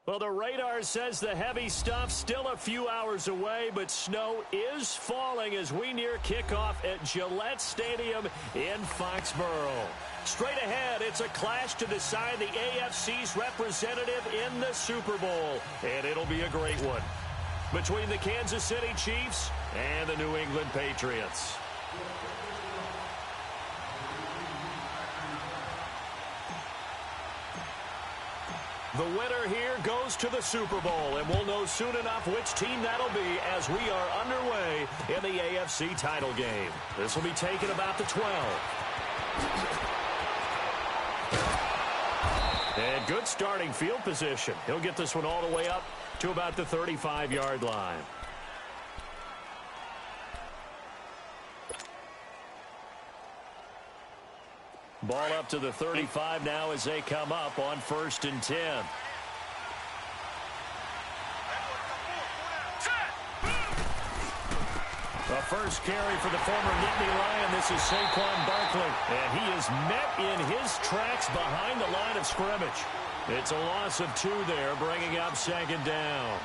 Well, the radar says the heavy stuff still a few hours away, but snow is falling as we near kickoff at Gillette Stadium in Foxborough. Straight ahead, it's a clash to decide the AFC's representative in the Super Bowl, and it'll be a great one between the Kansas City Chiefs and the New England Patriots. The winner here goes to the Super Bowl, and we'll know soon enough which team that'll be as we are underway in the AFC title game. This will be taken about the 12. And good starting field position. He'll get this one all the way up to about the 35-yard line. Ball up to the 35 now as they come up on 1st and 10. The first carry for the former Nittany Lion. This is Saquon Barkley. And he is met in his tracks behind the line of scrimmage. It's a loss of 2 there, bringing up 2nd down.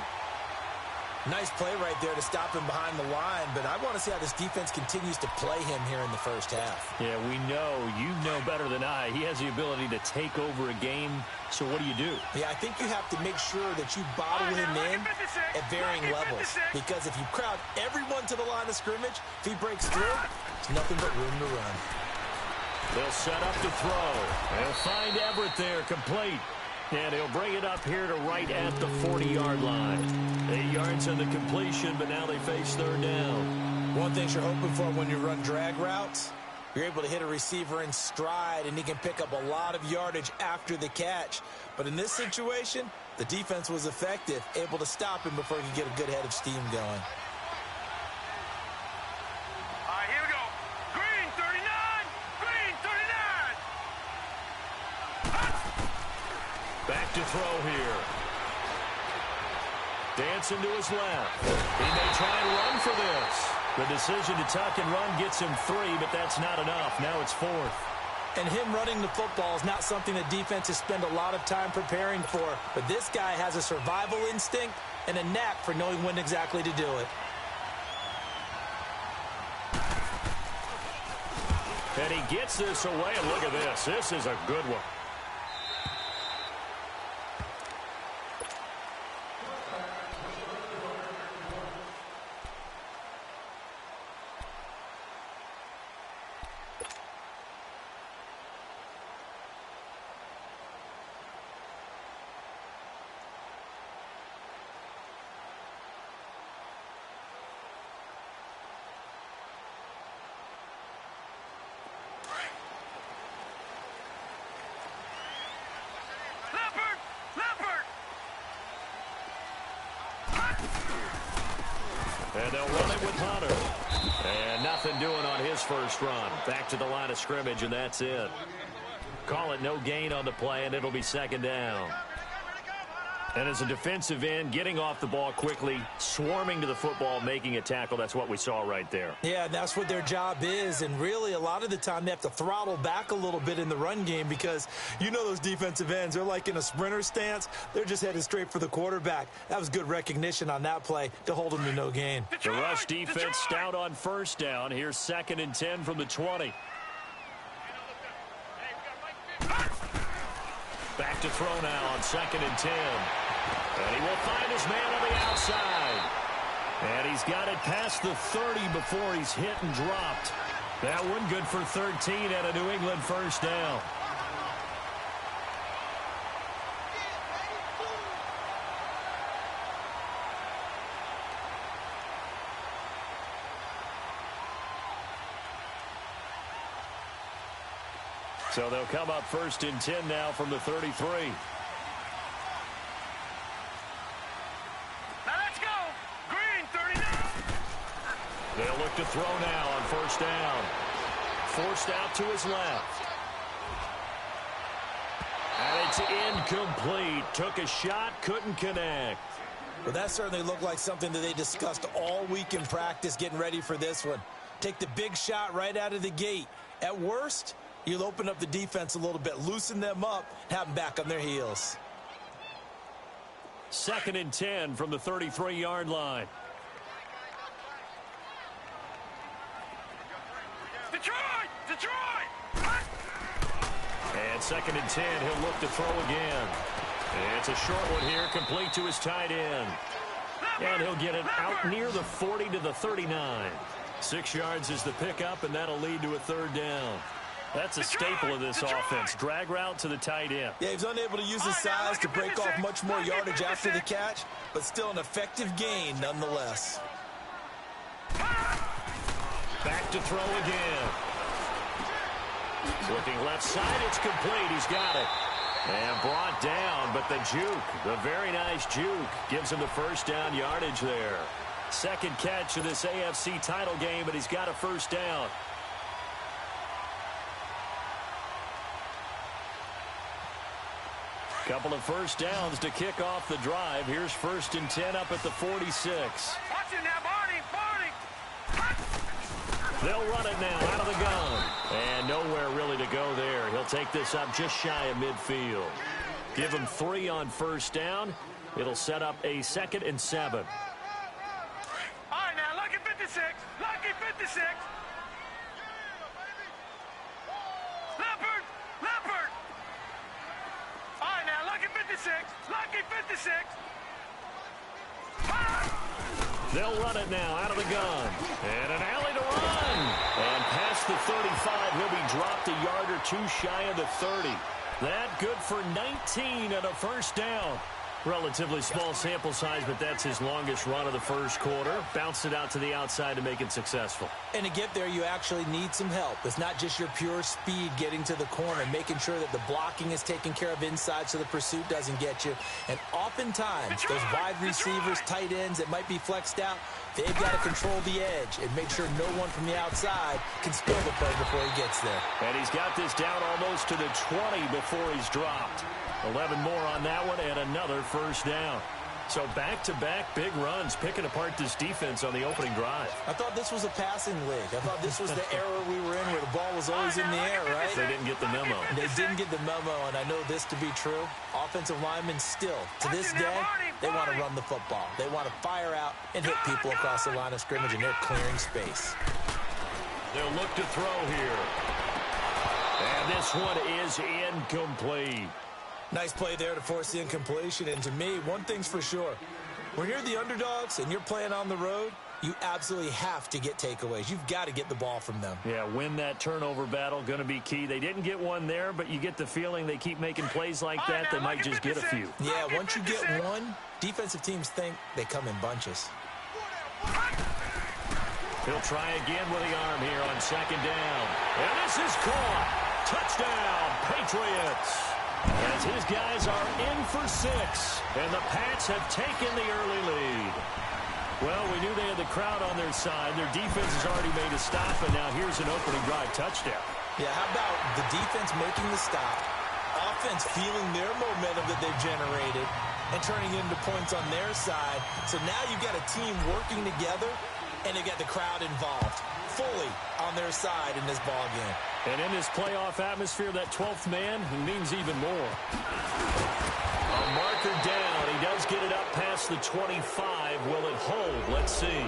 Nice play right there to stop him behind the line, but I want to see how this defense continues to play him here in the first half. Yeah, we know. You know better than I. He has the ability to take over a game, so what do? Yeah, I think you have to make sure that you bottle him in at varying levels, because if you crowd everyone to the line of scrimmage, if he breaks through, there's nothing but room to run. They'll set up to throw. They'll find Everett there, complete. And he'll bring it up here to right at the 40-yard line. 8 yards on the completion, but now they face 3rd down. One thing you're hoping for when you run drag routes, you're able to hit a receiver in stride, and he can pick up a lot of yardage after the catch. But in this situation, the defense was effective, able to stop him before he could get a good head of steam going. Here we go. Green 39! Green 39! Back to throw here. Dancing to his left. He may try and run for this. The decision to tuck and run gets him 3, but that's not enough. Now it's 4th. And him running the football is not something that defenses spend a lot of time preparing for. But this guy has a survival instinct and a knack for knowing when exactly to do it. And he gets this away, and look at this. This is a good one. And they'll run it with Hunter. And nothing doing on his first run. Back to the line of scrimmage, and that's it. Call it no gain on the play, and it'll be 2nd down. And as a defensive end, getting off the ball quickly, swarming to the football, making a tackle, that's what we saw right there. Yeah, that's what their job is. And really, a lot of the time, they have to throttle back a little bit in the run game because you know those defensive ends, they're like in a sprinter stance. They're just headed straight for the quarterback. That was good recognition on that play to hold them to no gain. The rush defense stout on 1st down. Here's 2nd and 10 from the 20. Back to throw now on 2nd and 10. And he will find his man on the outside. And he's got it past the 30 before he's hit and dropped. That one good for 13 and a New England first down. So they'll come up 1st and 10 now from the 33. They'll look to throw now on 1st down. Forced out to his left. And it's incomplete. Took a shot, couldn't connect. Well, that certainly looked like something that they discussed all week in practice getting ready for this one. Take the big shot right out of the gate. At worst, you'll open up the defense a little bit, loosen them up, have them back on their heels. 2nd and 10 from the 33-yard line. Detroit! Detroit! And 2nd and 10, he'll look to throw again. It's a short one here, complete to his tight end. And he'll get it out near the 40 to the 39. 6 yards is the pickup, and that'll lead to a 3rd down. That's a staple of this offense. Drag route to the tight end. Yeah, he's unable to use his size to break off much more yardage after the catch, but still an effective gain nonetheless. Back to throw again. Looking left side, it's complete. He's got it. And brought down, but the juke, the very nice juke, gives him the 1st down yardage there. 2nd catch of this AFC title game, but he's got a 1st down. Couple of 1st downs to kick off the drive. Here's 1st and 10 up at the 46. Watch it now, Barney! They'll run it now out of the gun. And nowhere really to go there. He'll take this up just shy of midfield. Give him 3 on 1st down. It'll set up a 2nd and 7. All right, now, lucky 56. Lucky 56. Leopard! Leopard! All right, now, lucky 56. Lucky 56. They'll run it now out of the gun. And an alley to run. And past the 35, he'll be dropped a yard or 2 shy of the 30. That good for 19 and a 1st down. Relatively small sample size, but that's his longest run of the 1st quarter. Bounced it out to the outside to make it successful. And to get there, you actually need some help. It's not just your pure speed getting to the corner, making sure that the blocking is taken care of inside so the pursuit doesn't get you. And oftentimes, those wide receivers, tight ends that might be flexed out, they've got to control the edge and make sure no one from the outside can steal the play before he gets there. And he's got this down almost to the 20 before he's dropped. 11 more on that one and another 1st down. So back-to-back big runs, picking apart this defense on the opening drive. I thought this was a passing league. I thought this was the era we were in where the ball was always in the air, right? They didn't get the memo. They didn't get the memo, and I know this to be true. Offensive linemen still, to this day, they want to run the football. They want to fire out and hit people across the line of scrimmage, and they're clearing space. They'll look to throw here. And this one is incomplete. Nice play there to force the incompletion. And to me, one thing's for sure. When you're the underdogs and you're playing on the road, you absolutely have to get takeaways. You've got to get the ball from them. Yeah, win that turnover battle, going to be key. They didn't get one there, but you get the feeling they keep making plays like that, they might just get a few. Yeah, once you get one, defensive teams think they come in bunches. He'll try again with the arm here on 2nd down. And this is caught. Touchdown, Patriots. As his guys are in for 6, and the Pats have taken the early lead. Well, we knew they had the crowd on their side. Their defense has already made a stop, and now here's an opening drive touchdown. Yeah, how about the defense making the stop, offense feeling their momentum that they've generated, and turning it into points on their side. So now you've got a team working together, and they got the crowd involved fully on their side in this ball game. And in this playoff atmosphere, that 12th man means even more. A marker down. He does get it up past the 25. Will it hold? Let's see.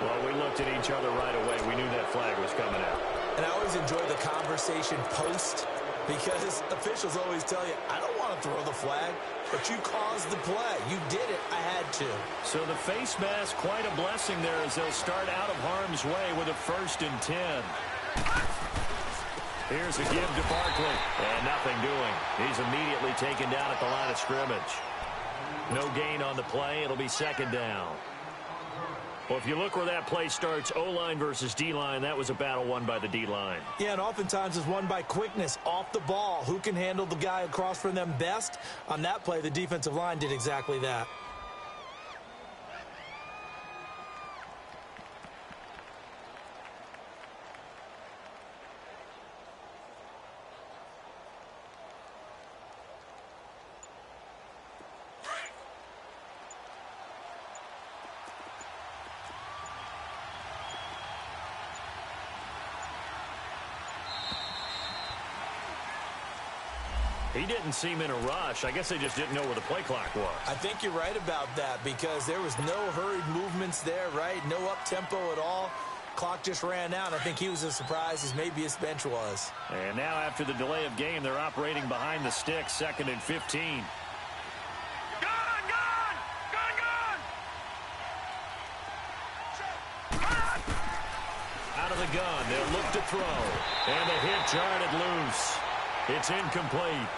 Well, we looked at each other right away. We knew that flag was coming out. And I always enjoy the conversation post, because officials always tell you, I don't want to throw the flag, but you caused the play. You did it. I had to. So the face mask, quite a blessing there as they'll start out of harm's way with a 1st and 10. Here's a give to Barkley. And nothing doing. He's immediately taken down at the line of scrimmage. No gain on the play. It'll be 2nd down. Well, if you look where that play starts, O-line versus D-line, that was a battle won by the D-line. Yeah, and oftentimes it's won by quickness off the ball. Who can handle the guy across from them best? On that play, the defensive line did exactly that. He didn't seem in a rush. I guess they just didn't know where the play clock was. I think you're right about that because there was no hurried movements there, right? No up-tempo at all. Clock just ran out. I think he was as surprised as maybe his bench was. And now after the delay of game, they're operating behind the sticks, 2nd and 15. Out of the gun, they'll look to throw. And the hit jarred it loose. It's incomplete.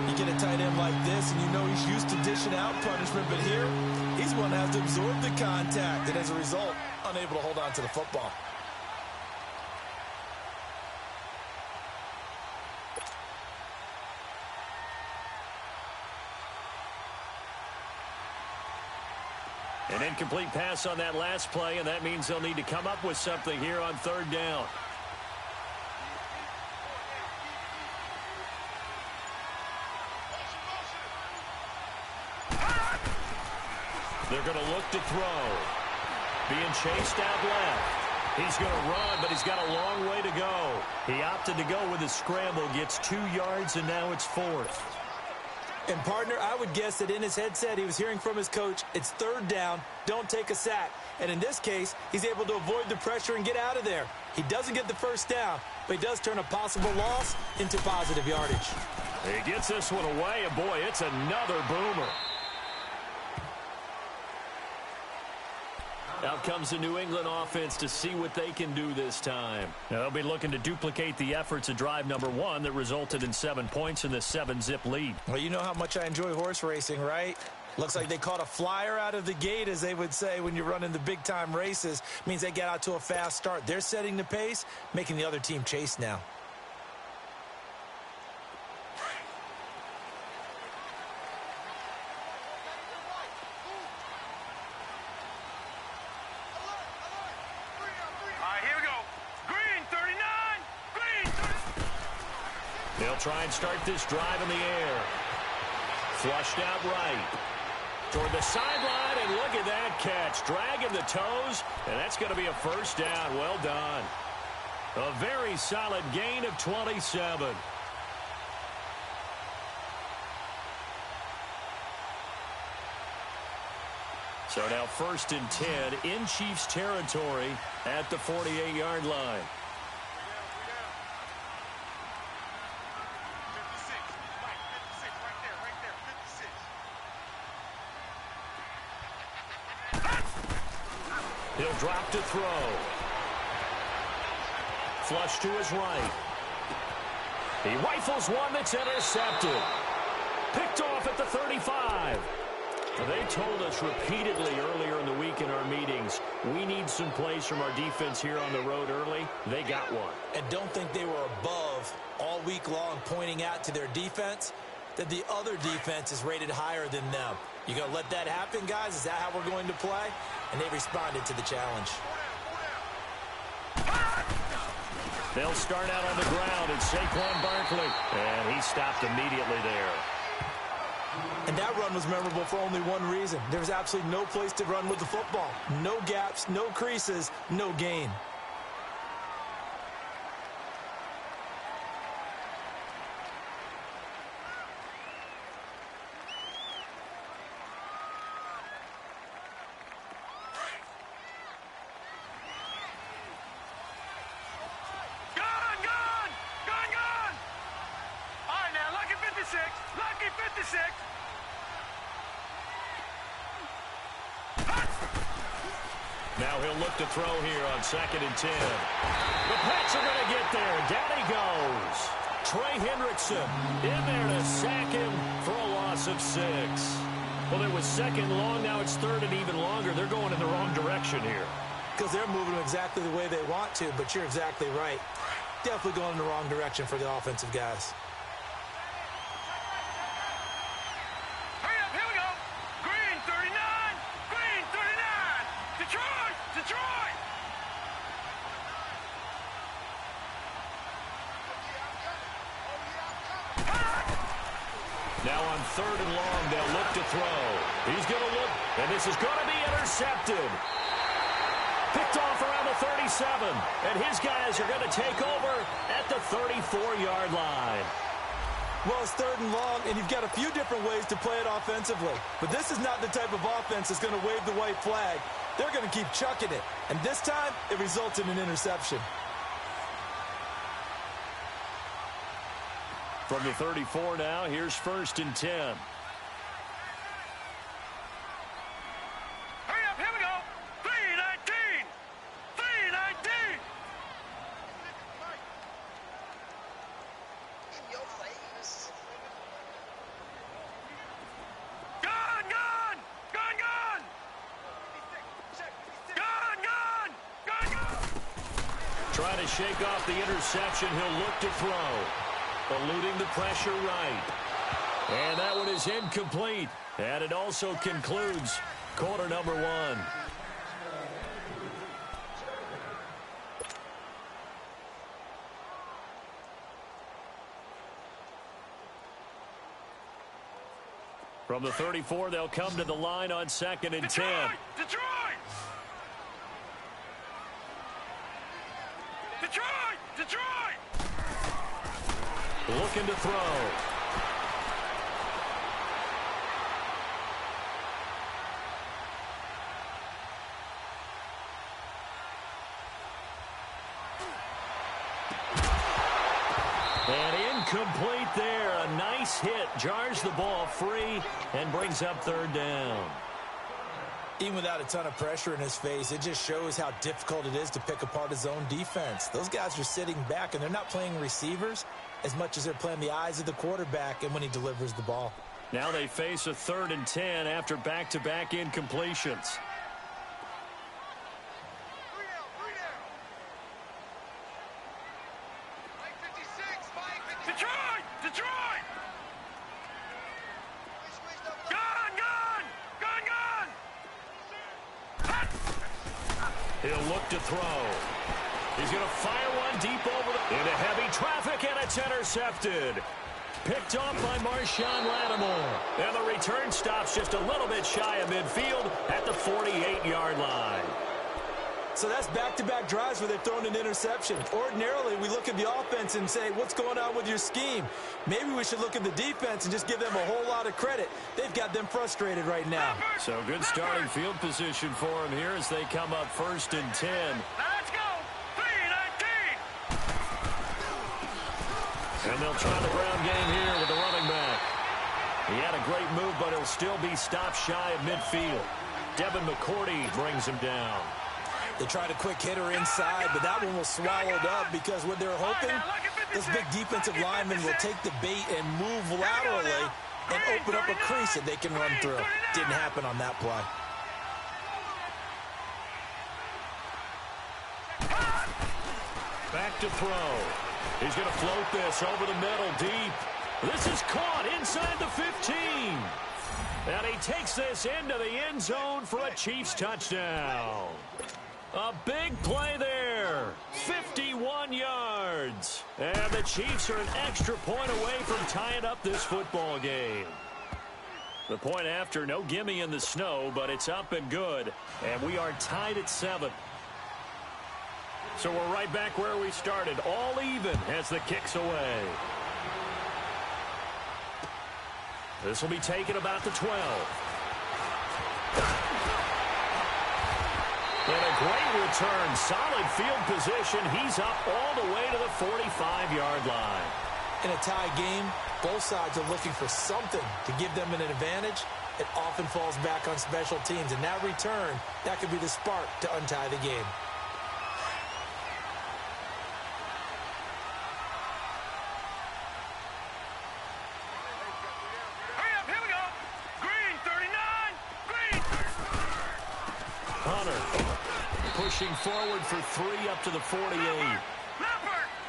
You get a tight end like this, and you know he's used to dishing out punishment, but here, he's one that has to absorb the contact, and as a result, unable to hold on to the football. An incomplete pass on that last play, and that means they'll need to come up with something here on 3rd down. They're going to look to throw. Being chased out left. He's going to run, but he's got a long way to go. He opted to go with his scramble, gets 2 yards, and now it's 4th. And, partner, I would guess that in his headset he was hearing from his coach, it's 3rd down, don't take a sack. And in this case, he's able to avoid the pressure and get out of there. He doesn't get the 1st down, but he does turn a possible loss into positive yardage. He gets this one away, and, boy, it's another boomer. Out comes the New England offense to see what they can do this time. Now, they'll be looking to duplicate the efforts of drive number 1 that resulted in 7 points in the 7-zip lead. Well, you know how much I enjoy horse racing, right? Looks like they caught a flyer out of the gate, as they would say when you're running the big-time races. Means they get out to a fast start. They're setting the pace, making the other team chase now. They'll try and start this drive in the air. Flushed out right. Toward the sideline, and look at that catch. Dragging the toes, and that's going to be a 1st down. Well done. A very solid gain of 27. So now 1st and 10 in Chiefs territory at the 48-yard line. He'll drop to throw. Flush to his right. He rifles one that's intercepted. Picked off at the 35. They told us repeatedly earlier in the week in our meetings, we need some plays from our defense here on the road early. They got one. And don't think they were above all week long pointing out to their defense that the other defense is rated higher than them. You going to let that happen, guys? Is that how we're going to play? And they responded to the challenge. They'll start out on the ground, and Saquon Barkley. And he stopped immediately there. And that run was memorable for only one reason. There was absolutely no place to run with the football. No gaps, no creases, no gain. Now he'll look to throw here on 2nd and 10. The Pats are going to get there. Down he goes. Trey Hendrickson in there to sack him for a loss of 6. Well, it was 2nd long. Now it's 3rd and even longer. They're going in the wrong direction here. Because they're moving exactly the way they want to, but you're exactly right. Definitely going in the wrong direction for the offensive guys. Now on 3rd and long, they'll look to throw. He's going to look, and this is going to be intercepted. Picked off around the 37, and his guys are going to take over at the 34-yard line. Well, it's 3rd and long, and you've got a few different ways to play it offensively. But this is not the type of offense that's going to wave the white flag. They're going to keep chucking it. And this time, it results in an interception. From the 34 now, here's 1st and 10. Hurry up, here we go. 3:19. 3:19. In your face. Gone, gone. Gone, gone. Gone, gone. Gone, gone. Trying to shake off the interception. He'll look to throw. Eluding the pressure right. And that one is incomplete. And it also concludes quarter number 1. From the 34, they'll come to the line on 2nd and 10. Detroit! Detroit! Detroit! Looking to throw. And incomplete there. A nice hit. Jars the ball free and brings up 3rd down. Even without a ton of pressure in his face, it just shows how difficult it is to pick apart his own defense. Those guys are sitting back, and they're not playing receivers as much as they're playing the eyes of the quarterback and when he delivers the ball. Now they face a 3rd and 10 after back-to-back incompletions. Detroit! Detroit! Gone, gone! Gone, gone! He'll look to throw. He's going to fire one deep over into heavy traffic, and it's intercepted. Picked off by Marshawn Lattimore. And the return stops just a little bit shy of midfield at the 48-yard line. So that's back-to-back drives where they've thrown an interception. Ordinarily, we look at the offense and say, what's going on with your scheme? Maybe we should look at the defense and just give them a whole lot of credit. They've got them frustrated right now. So good starting field position for them here as they come up 1st and 10. Let's go! 3:19. And they'll try the ground game here with the running back. He had a great move, but he'll still be stopped shy of midfield. Devin McCourty brings him down. They tried a quick hitter inside, but that one was swallowed up because what they're hoping, this big defensive lineman will take the bait and move laterally and open up a crease that they can run through. Didn't happen on that play. Back to throw. He's going to float this over the middle deep. This is caught inside the 15. And he takes this into the end zone for a Chiefs touchdown. A big play there. 51 yards. And the Chiefs are an extra point away from tying up this football game. The point after, no gimme in the snow, but it's up and good. And we are tied at 7. So we're right back where we started, all even as the kick's away. This will be taken about the 12. And a great return, solid field position. He's up all the way to the 45-yard line. In a tie game, both sides are looking for something to give them an advantage. It often falls back on special teams, and that return, that could be the spark to untie the game. Hurry up, here we go. Green 39. Green. Hunter pushing forward for 3 up to the 48.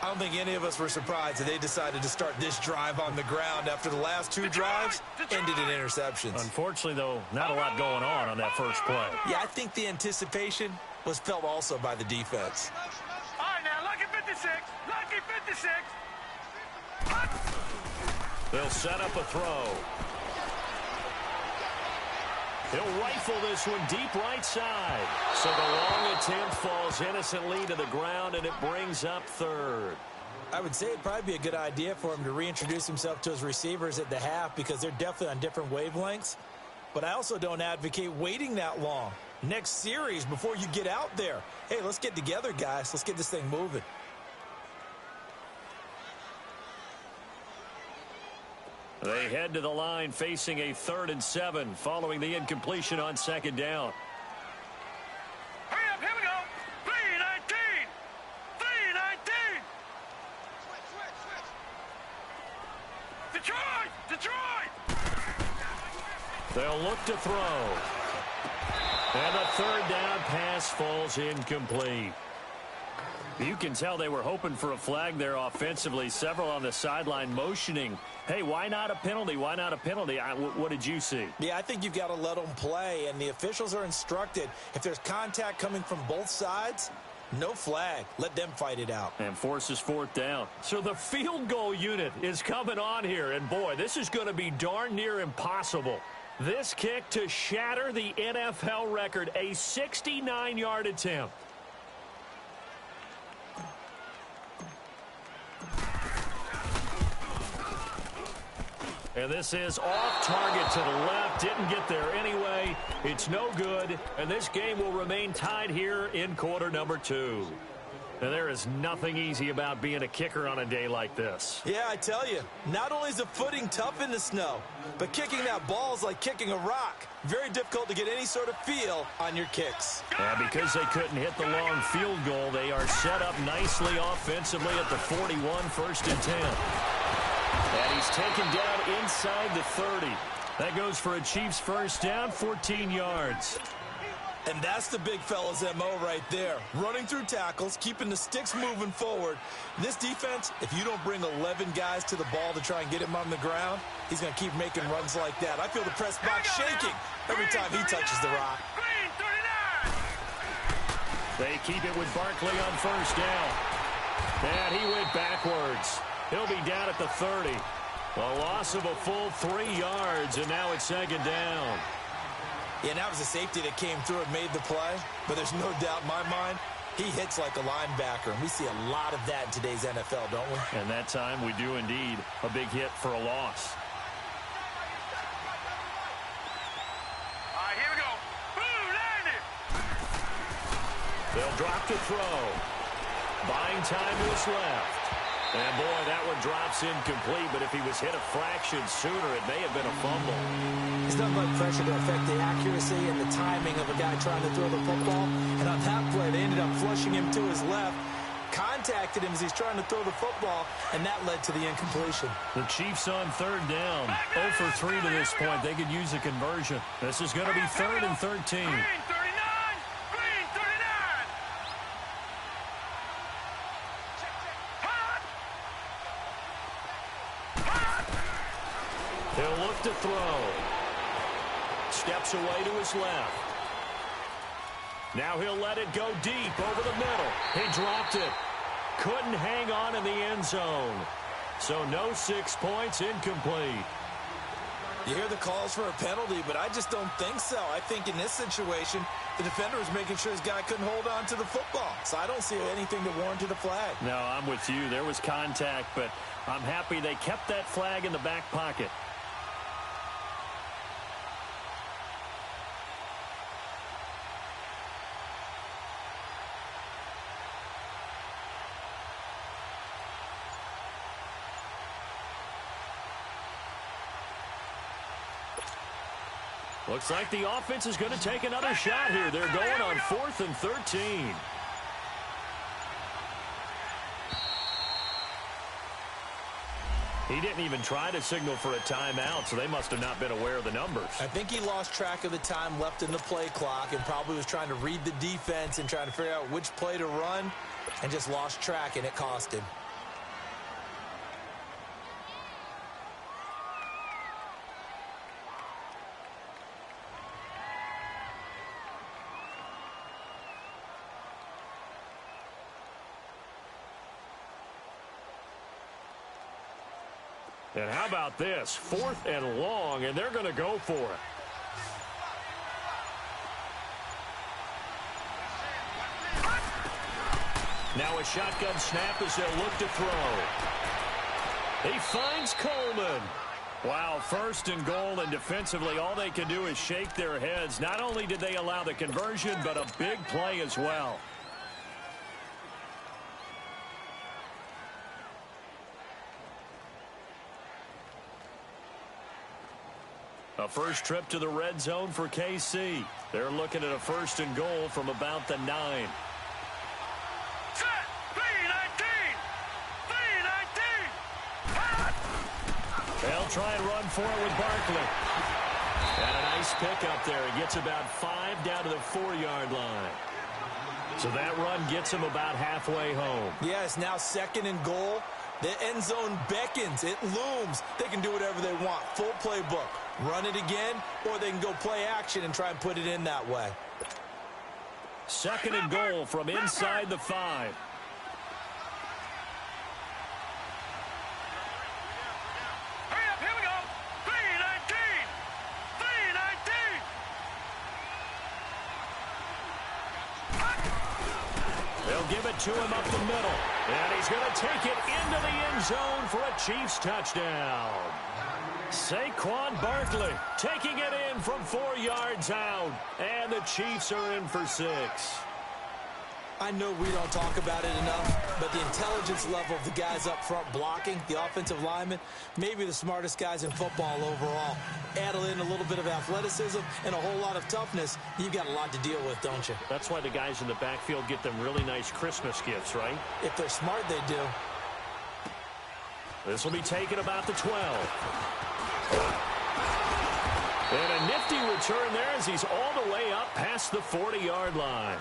I don't think any of us were surprised that they decided to start this drive on the ground after the last 2 drives ended in interceptions. Unfortunately, though, not a lot going on that first play. Yeah, I think the anticipation was felt also by the defense. All right, now, lucky 56. Lucky 56. They'll set up a throw. He'll rifle this one deep right side. So the long attempt falls innocently to the ground, and it brings up 3rd. I would say it'd probably be a good idea for him to reintroduce himself to his receivers at the half because they're definitely on different wavelengths. But I also don't advocate waiting that long. Next series before you get out there. Hey, let's get together, guys. Let's get this thing moving. They head to the line facing a 3rd and 7 following the incompletion on 2nd down. Hurry up, here we go. 3-19. 3-19. Detroit! They'll look to throw. And the 3rd down pass falls incomplete. You can tell they were hoping for a flag there offensively. Several on the sideline motioning. Hey, why not a penalty? Why not a penalty? What did you see? Yeah, I think you've got to let them play, and the officials are instructed. If there's contact coming from both sides, no flag. Let them fight it out. And forces 4th down. So the field goal unit is coming on here, and boy, this is going to be darn near impossible. This kick to shatter the NFL record, a 69-yard attempt. And this is off target to the left. Didn't get there anyway. It's no good. And this game will remain tied here in quarter number 2. And there is nothing easy about being a kicker on a day like this. Yeah, I tell you, not only is the footing tough in the snow, but kicking that ball is like kicking a rock. Very difficult to get any sort of feel on your kicks. Yeah, because they couldn't hit the long field goal, they are set up nicely offensively at the 41, 1st and 10. And he's taken down inside the 30. That goes for a Chiefs 1st down, 14 yards. And that's the big fella's MO right there. Running through tackles, keeping the sticks moving forward. This defense, if you don't bring 11 guys to the ball to try and get him on the ground, he's going to keep making runs like that. I feel the press box shaking every time he touches the rock. They keep it with Barkley on 1st down. And he went backwards. He'll be down at the 30. A loss of a full 3 yards, and now it's 2nd down. Yeah, and that was a safety that came through and made the play. But there's no doubt in my mind, he hits like a linebacker. And we see a lot of that in today's NFL, don't we? And that time we do indeed. A big hit for a loss. All right, here we go. Boom, landed. They'll drop to throw. Buying time to his left. And, boy, that one drops incomplete, but if he was hit a fraction sooner, it may have been a fumble. There's nothing like pressure to affect the accuracy and the timing of a guy trying to throw the football. And on that play, they ended up flushing him to his left, contacted him as he's trying to throw the football, and that led to the incompletion. The Chiefs on 3rd down. 0 for 3 to this point. They could use a conversion. This is going to be 3rd and 13. He'll look to throw. Steps away to his left. Now he'll let it go deep over the middle. He dropped it. Couldn't hang on in the end zone. So no 6 points, incomplete. You hear the calls for a penalty, but I just don't think so. I think in this situation, the defender was making sure his guy couldn't hold on to the football. So I don't see anything that warranted a flag. No, I'm with you. There was contact, but I'm happy they kept that flag in the back pocket. Looks like the offense is going to take another shot here. They're going on 4th and 13. He didn't even try to signal for a timeout, so they must have not been aware of the numbers. I think he lost track of the time left in the play clock and probably was trying to read the defense and trying to figure out which play to run and just lost track, and it cost him. And how about this? 4th and long, and they're going to go for it. Now a shotgun snap as they'll look to throw. He finds Coleman. Wow, first and goal, and defensively all they can do is shake their heads. Not only did they allow the conversion, but a big play as well. A first trip to the red zone for KC. They're looking at a first and goal from about the 9. Set. B-19. B-19. They'll try and run for it with Barkley. And a nice pickup there. He gets about 5 down to the 4-yard line. So that run gets him about halfway home. Yes, now second and goal. The end zone beckons. It looms. They can do whatever they want. Full playbook. Run it again, or they can go play action and try and put it in that way. Second and goal from inside the 5. Hurry up, here we go. B-19. B-19. They'll give it to him up the middle. And he's going to take it into the end zone for a Chiefs touchdown. Saquon Barkley taking it in from 4 yards out. And the Chiefs are in for 6. I know we don't talk about it enough, but the intelligence level of the guys up front blocking, the offensive linemen, maybe the smartest guys in football overall. Add in a little bit of athleticism and a whole lot of toughness, you've got a lot to deal with, don't you? That's why the guys in the backfield get them really nice Christmas gifts, right? If they're smart, they do. This will be taken about the 12. And a nifty return there as he's all the way up past the 40-yard line.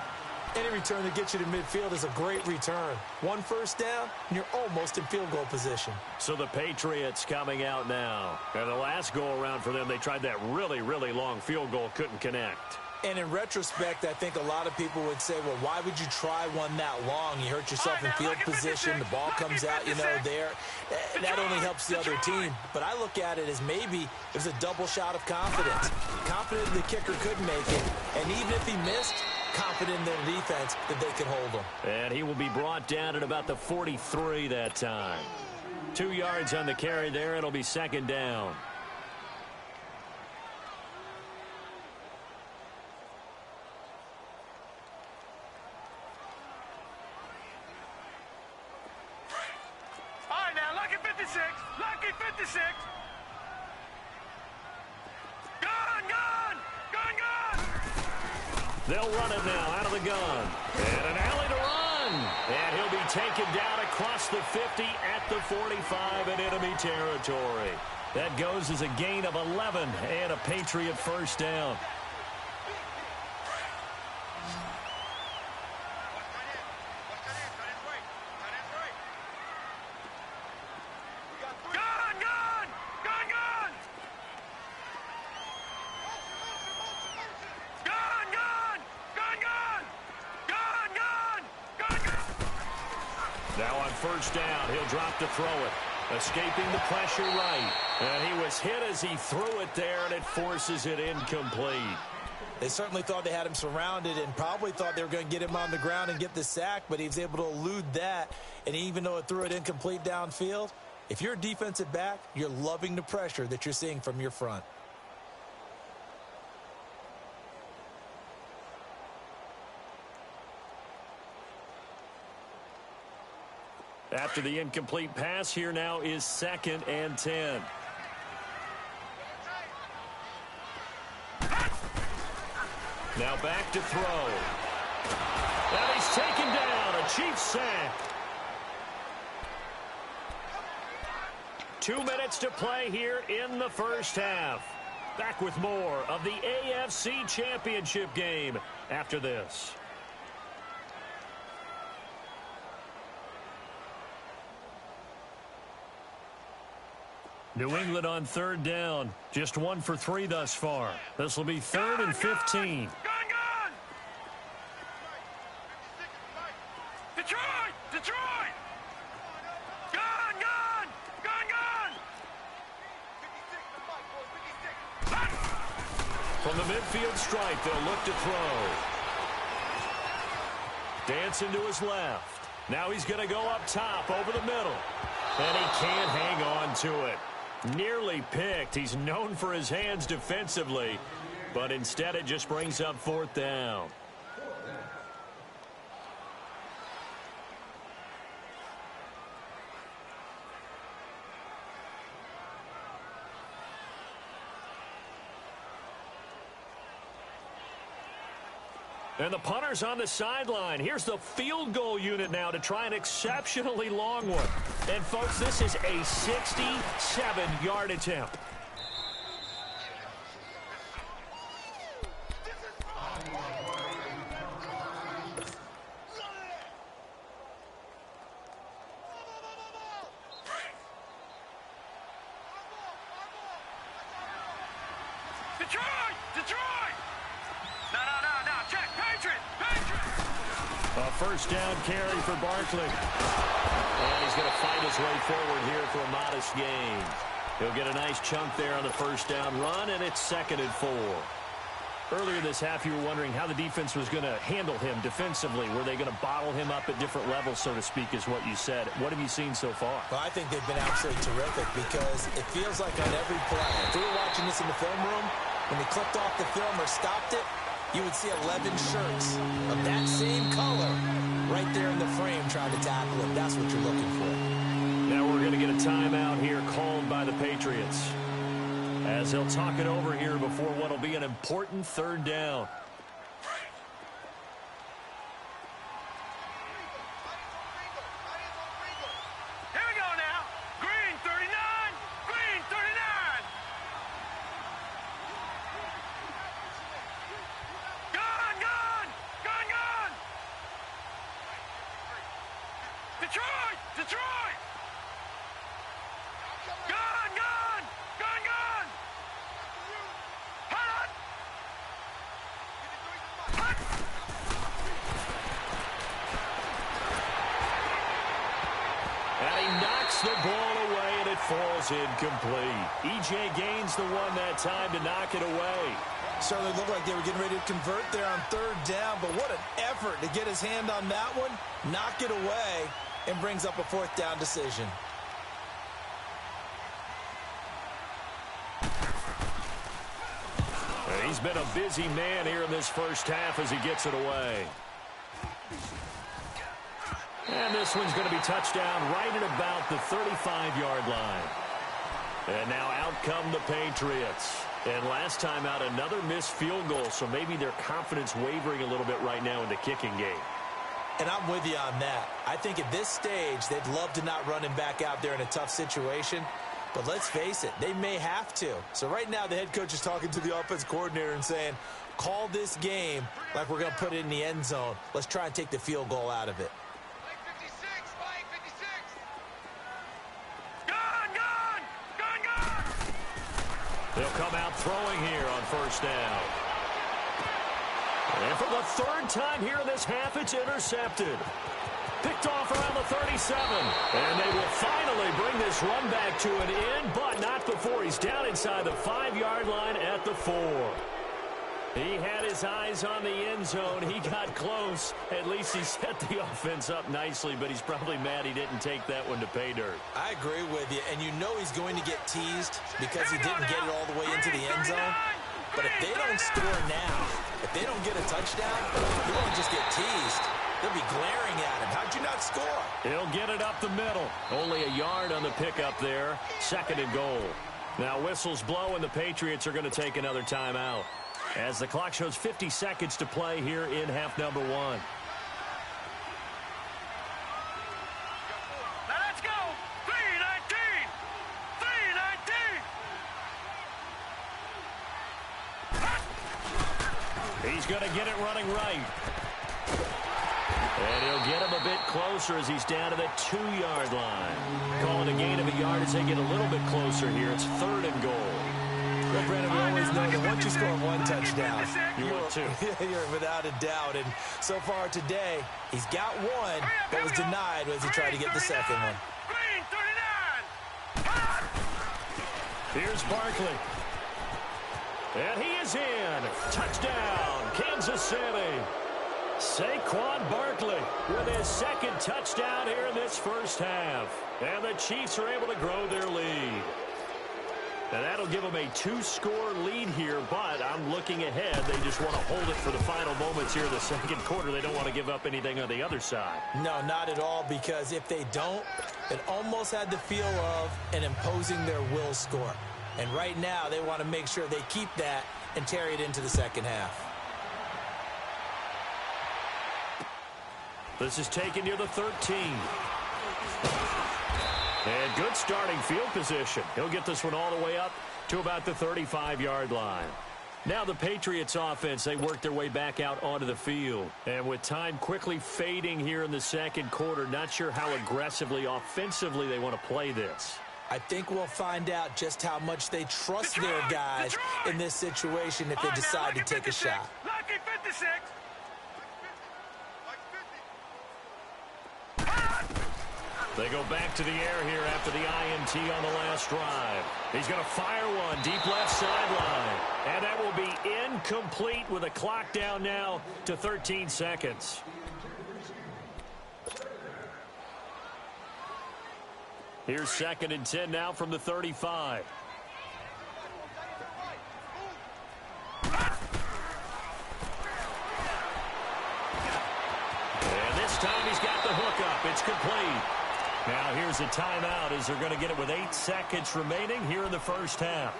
Any return that gets you to midfield is a great return. One first down, and you're almost in field goal position. So the Patriots coming out now. And the last go-around for them, they tried that really, really long field goal, couldn't connect. And in retrospect, I think a lot of people would say, well, why would you try one that long? You hurt yourself in field position. The ball comes out, there. That only helps the other team. But I look at it as maybe it was a double shot of confidence. Confident the kicker could make it. And even if he missed, confident in their defense that they could hold him. And he will be brought down at about the 43 that time. 2 yards on the carry there. It'll be second down. Lucky 56. Gun. They'll run it now out of the gun. And an alley to run. And he'll be taken down across the 50 at the 45 in enemy territory. That goes as a gain of 11 and a Patriot first down. Now on first down, he'll drop to throw it. Escaping the pressure right. And he was hit as he threw it there, and it forces it incomplete. They certainly thought they had him surrounded and probably thought they were going to get him on the ground and get the sack, but he was able to elude that. And even though it threw it incomplete downfield, if you're a defensive back, you're loving the pressure that you're seeing from your front. After the incomplete pass, here now is 2nd and 10. Now back to throw. And he's taken down. A Chiefs sack. 2 minutes to play here in the first half. Back with more of the AFC Championship game after this. New England on third down. Just 1 for 3 thus far. This will be 3rd and 15. Gun! Detroit! Gun! From the midfield stripe, they'll look to throw. Dancing to his left. Now he's going to go up top over the middle. And he can't hang on to it. Nearly picked. He's known for his hands defensively. But instead it just brings up fourth down. And the punter's on the sideline. Here's the field goal unit now to try an exceptionally long one. And, folks, this is a 67-yard attempt. Detroit! Detroit! No, check, Patriot! A first down carry for Barkley. And he's going to fight his way forward here for a modest gain. He'll get a nice chunk there on the first down run, and it's 2nd and 4. Earlier this half, you were wondering how the defense was going to handle him defensively. Were they going to bottle him up at different levels, so to speak, is what you said. What have you seen so far? Well, I think they've been absolutely terrific because it feels like on every play, if we were watching this in the film room, when they clicked off the film or stopped it, you would see 11 shirts of that same color right there in the frame trying to tackle him. That's what you're looking for. Now we're going to get a timeout here called by the Patriots, as they'll talk it over here before what will be an important 3rd down. Here we go now. Green 39. Green 39. Gone. Detroit. Gone. Hot. And he knocks the ball away, and it falls incomplete. E.J. Gaines the one that time to knock it away. Certainly looked like they were getting ready to convert there on 3rd down, but what an effort to get his hand on that one, knock it away, and brings up a 4th down decision. He's been a busy man here in this first half as he gets it away. And this one's going to be touchdown right at about the 35-yard line. And now out come the Patriots. And last time out, another missed field goal, so maybe their confidence wavering a little bit right now in the kicking game. And I'm with you on that. I think at this stage, they'd love to not run him back out there in a tough situation. But let's face it, they may have to. So right now, the head coach is talking to the offense coordinator and saying, call this game like we're going to put it in the end zone. Let's try and take the field goal out of it. They'll come out throwing here on first down. And for the 3rd time here in this half, it's intercepted. Picked off around the 37. And they will finally bring this run back to an end, but not before he's down inside the 5-yard line at the 4. He had his eyes on the end zone. He got close. At least he set the offense up nicely, but he's probably mad he didn't take that one to pay dirt. I agree with you, and you know he's going to get teased because he didn't get it all the way into the end zone. But if they don't score now, if they don't get a touchdown, he won't just get teased. They'll be glaring at him. How'd you not score? He'll get it up the middle. Only a yard on the pickup there. 2nd and goal. Now whistles blow, and the Patriots are going to take another timeout, as the clock shows 50 seconds to play here in half number 1. Now let's go. 3:19. 3:19. He's going to get it running right. And he'll get him a bit closer as he's down to the 2-yard line. Calling a gain of a yard as they get a little bit closer here. It's 3rd and goal. Well, Brandon, we always know that once you score 1 touchdown, you're without a doubt. And so far today, he's got 1, but was denied as he tried to get the 2nd one. Green 39. Here's Barkley. And he is in. Touchdown, Kansas City. Saquon Barkley with his second touchdown here in this first half. And the Chiefs are able to grow their lead. And that'll give them a 2-score lead here, but I'm looking ahead. They just want to hold it for the final moments here in the second quarter. They don't want to give up anything on the other side. No, not at all, because if they don't, it almost had the feel of an imposing their will score. And right now, they want to make sure they keep that and carry it into the second half. This is taken near the 13. And good starting field position. He'll get this one all the way up to about the 35-yard line. Now the Patriots offense, they work their way back out onto the field. And with time quickly fading here in the second quarter, not sure how aggressively, offensively they want to play this. I think we'll find out just how much they trust their guys in this situation if they decide to take a shot. Lucky 56. They go back to the air here after the INT on the last drive. He's going to fire one deep left sideline. And that will be incomplete with a clock down now to 13 seconds. Here's 2nd and 10 now from the 35. And this time he's got the hook up. It's complete. Now here's a timeout as they're going to get it with 8 seconds remaining here in the first half.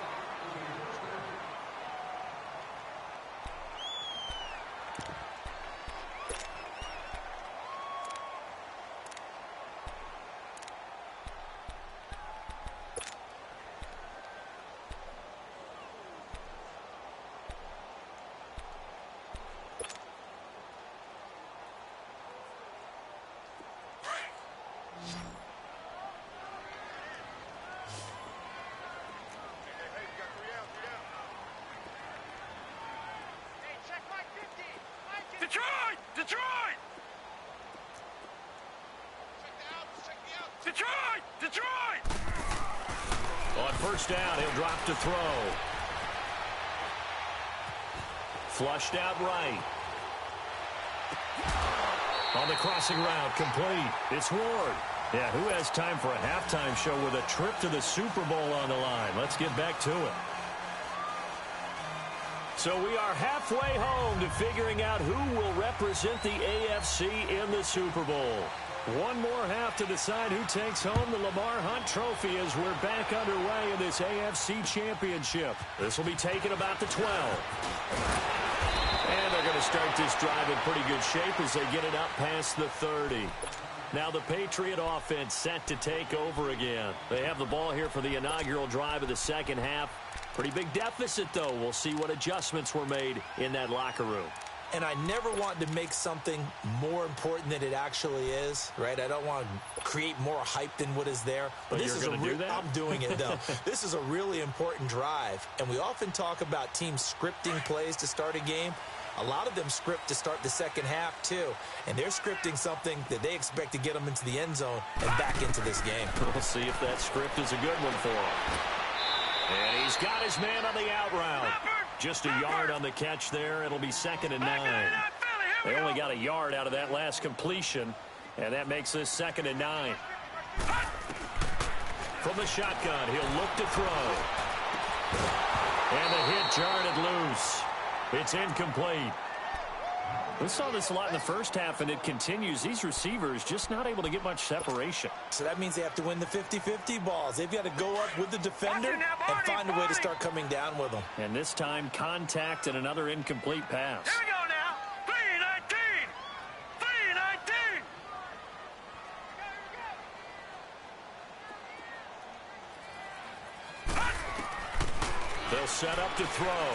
Detroit! Detroit! Detroit! On first down, he'll drop to throw. Flushed out right. On the crossing route, complete. It's Ward. Yeah, who has time for a halftime show with a trip to the Super Bowl on the line? Let's get back to it. So we are halfway home to figuring out who will represent the AFC in the Super Bowl. One more half to decide who takes home the Lamar Hunt Trophy as we're back underway in this AFC Championship. This will be taken about the 12. And they're going to start this drive in pretty good shape as they get it up past the 30. Now the Patriot offense set to take over again. They have the ball here for the inaugural drive of the second half. Pretty big deficit, though. We'll see what adjustments were made in that locker room. And I never want to make something more important than it actually is, right? I don't want to create more hype than what is there. But this is going to do that? I'm doing it, though. This is a really important drive. And we often talk about teams scripting plays to start a game. A lot of them script to start the second half, too. And they're scripting something that they expect to get them into the end zone and back into this game. We'll see if that script is a good one for him. And he's got his man on the out route. Just a yard on the catch there. It'll be 2nd and 9. They only got a yard out of that last completion, and that makes this 2nd and 9. From the shotgun, he'll look to throw. And the hit jarred it loose. It's incomplete. We saw this a lot in the first half, and it continues. These receivers just not able to get much separation. So that means they have to win the 50-50 balls. They've got to go up with the defender and find a way to start coming down with them. And this time, contact and another incomplete pass. Here we go now. 3-19. 3-19. They'll set up to throw.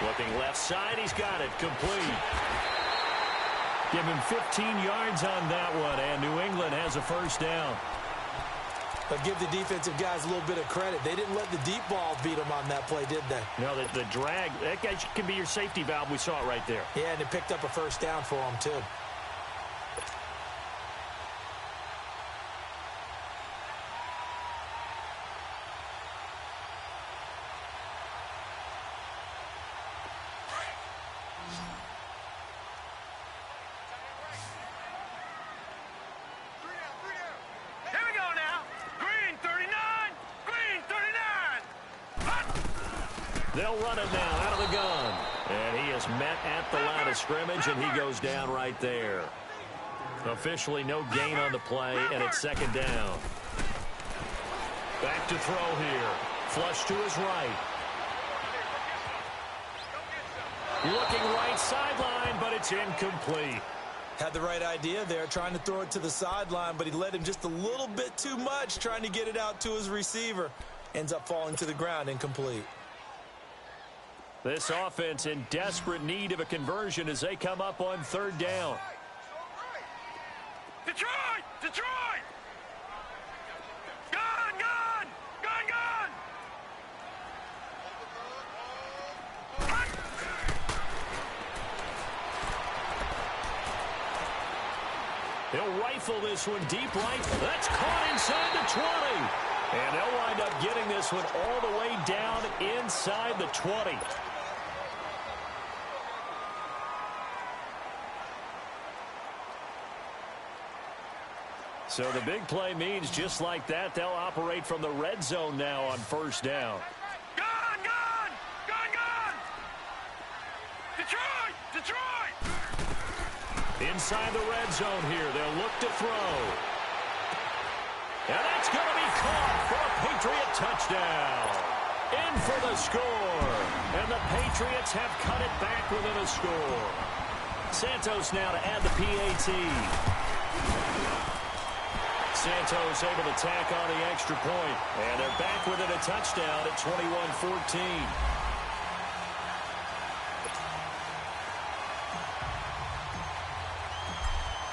Looking left side, he's got it, complete. Give him 15 yards on that one, and New England has a first down. But give the defensive guys a little bit of credit. They didn't let the deep ball beat them on that play, did they? No, the drag, that guy can be your safety valve. We saw it right there. Yeah, and it picked up a first down for them, too. They'll run it now out of the gun. And he is met at the line of scrimmage, and he goes down right there. Officially no gain on the play, and it's second down. Back to throw here. Flush to his right. Looking right sideline, but it's incomplete. Had the right idea there, trying to throw it to the sideline, but he led him just a little bit too much, trying to get it out to his receiver. Ends up falling to the ground, incomplete. This offense in desperate need of a conversion as they come up on third down. Detroit! Detroit! Gun! Gun! Gun! Gun! He'll rifle this one deep right. That's caught inside the 20. And they'll wind up getting this one all the way down inside the 20. So the big play means just like that, they'll operate from the red zone now on first down. Gun! Gun! Gun! Gun! Detroit! Detroit! Inside the red zone here, they'll look to throw. And that's going to be caught for a Patriot touchdown. In for the score. And the Patriots have cut it back within a score. Santos now to add the PAT. Santos able to tack on the extra point. And they're back within a touchdown at 21-14.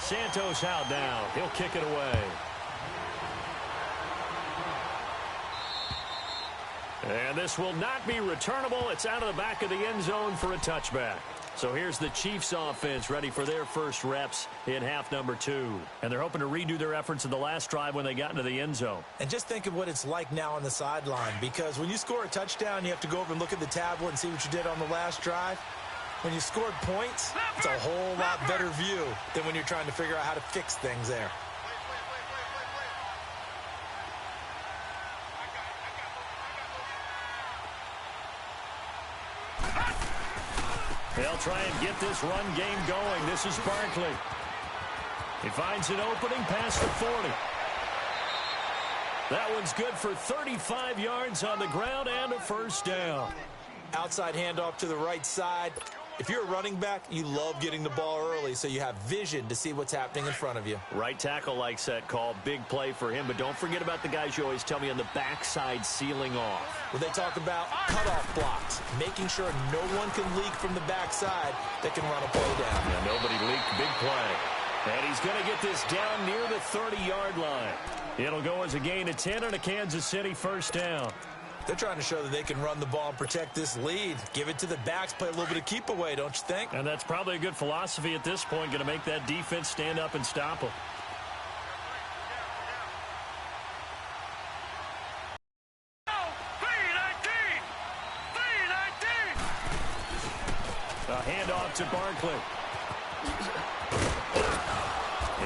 Santos out now. He'll kick it away. And this will not be returnable. It's out of the back of the end zone for a touchback. So here's the Chiefs offense ready for their first reps in half number 2. And they're hoping to redo their efforts in the last drive when they got into the end zone. And just think of what it's like now on the sideline, because when you score a touchdown, you have to go over and look at the tablet and see what you did on the last drive. When you scored points, it's a whole lot better view than when you're trying to figure out how to fix things there. They'll try and get this run game going. This is Barkley. He finds an opening past the 40. That one's good for 35 yards on the ground and a first down. Outside handoff to the right side. If you're a running back, you love getting the ball early so you have vision to see what's happening in front of you. Right tackle likes that call. Big play for him. But don't forget about the guys you always tell me on the backside sealing off. When they talk about cutoff blocks, making sure no one can leak from the backside that can run a play down. Yeah, nobody leaked. Big play. And he's going to get this down near the 30-yard line. It'll go as a gain of 10 and a Kansas City first down. They're trying to show that they can run the ball and protect this lead. Give it to the backs, play a little bit of keep away, don't you think? And that's probably a good philosophy at this point, going to make that defense stand up and stop them. A handoff to Barkley.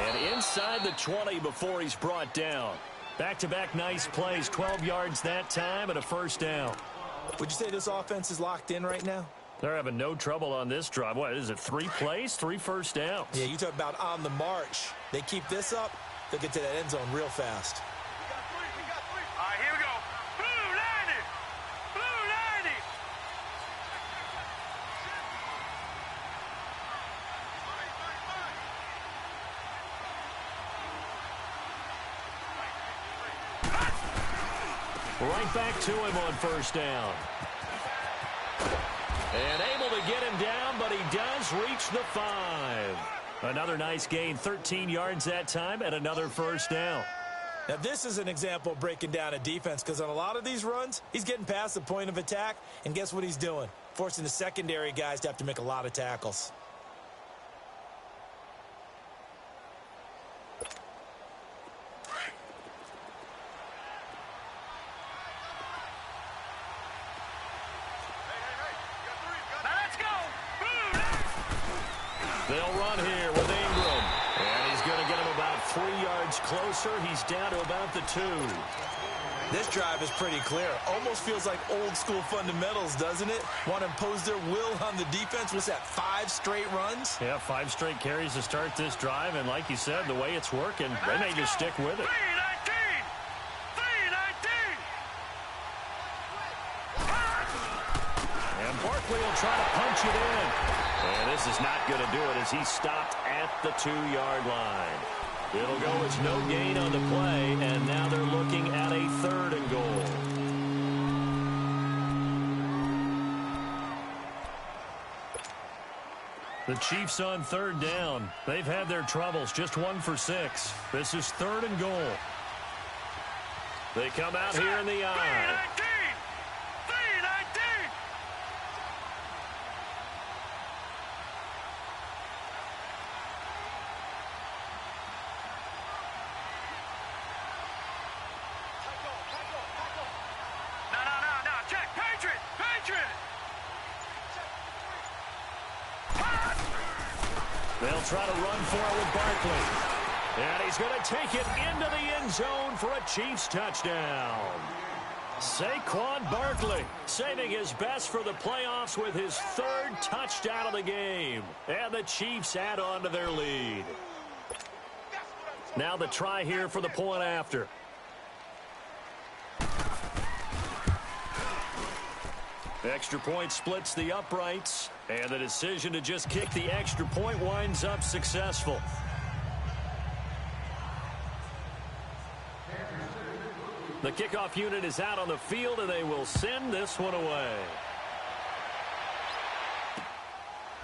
And inside the 20 before he's brought down. Back-to-back nice plays, 12 yards that time and a first down. Would you say this offense is locked in right now? They're having no trouble on this drive. What is it, 3 plays, 3 first downs? Yeah, you talk about on the march. They keep this up, they'll get to that end zone real fast. All right, here we go. Blue 90! Blue 90! Right back to him on first down. And able to get him down, but he does reach the 5. Another nice gain, 13 yards that time, and another first down. Now, this is an example of breaking down a defense, because on a lot of these runs, he's getting past the point of attack, and guess what he's doing? Forcing the secondary guys to have to make a lot of tackles. They'll run here with Ingram. And he's going to get him about 3 yards closer. He's down to about the 2. This drive is pretty clear. Almost feels like old school fundamentals, doesn't it? Want to impose their will on the defense. What's that, 5 straight runs? Yeah, 5 straight carries to start this drive. And like you said, the way it's working, they may just stick with it. 319! And Barkley will try to punch it in. And this is not going to do it as he's stopped at the 2-yard line. It'll go as no gain on the play, and now they're looking at a 3rd and goal. The Chiefs on 3rd down. They've had their troubles, just 1 for 6. This is 3rd and goal. They come out here in the eye. 319! No, check, Patriot! They'll try to run for it with Barkley. And he's going to take it into the end zone for a Chiefs touchdown. Saquon Barkley saving his best for the playoffs with his 3rd touchdown of the game. And the Chiefs add on to their lead. Now the try here for the point after. Extra point splits the uprights, and the decision to just kick the extra point winds up successful. The kickoff unit is out on the field, and they will send this one away.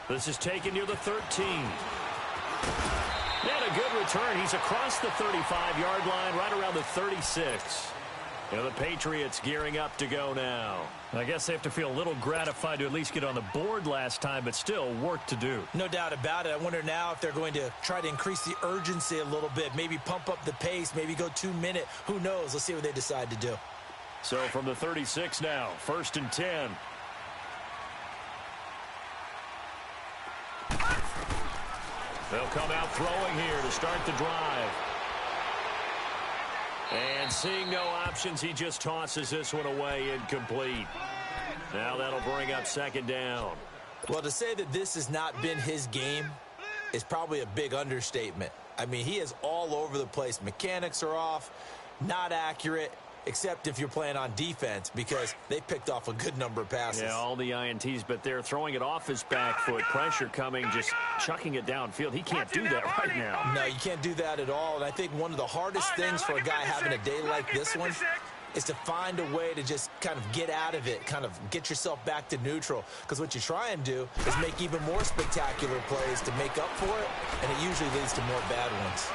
This is taken near the 13. And a good return. He's across the 35-yard line, right around the 36. And the Patriots gearing up to go now. I guess they have to feel a little gratified to at least get on the board last time, but still work to do. No doubt about it. I wonder now if they're going to try to increase the urgency a little bit, maybe pump up the pace, maybe go 2-minute. Who knows? Let's see what they decide to do. So from the 36 now, 1st and 10. They'll come out throwing here to start the drive. And seeing no options, he just tosses this one away incomplete. Now that'll bring up 2nd down. Well, to say that this has not been his game is probably a big understatement. I mean, he is all over the place. Mechanics are off, not accurate, except if you're playing on defense, because they picked off a good number of passes. Yeah, all the INTs, but they're throwing it off his back foot. Pressure coming, just chucking it downfield. He can't do that right now. No, you can't do that at all. And I think one of the hardest things for a guy having a day like this one is to find a way to just kind of get out of it, kind of get yourself back to neutral. Because what you try and do is make even more spectacular plays to make up for it, and it usually leads to more bad ones.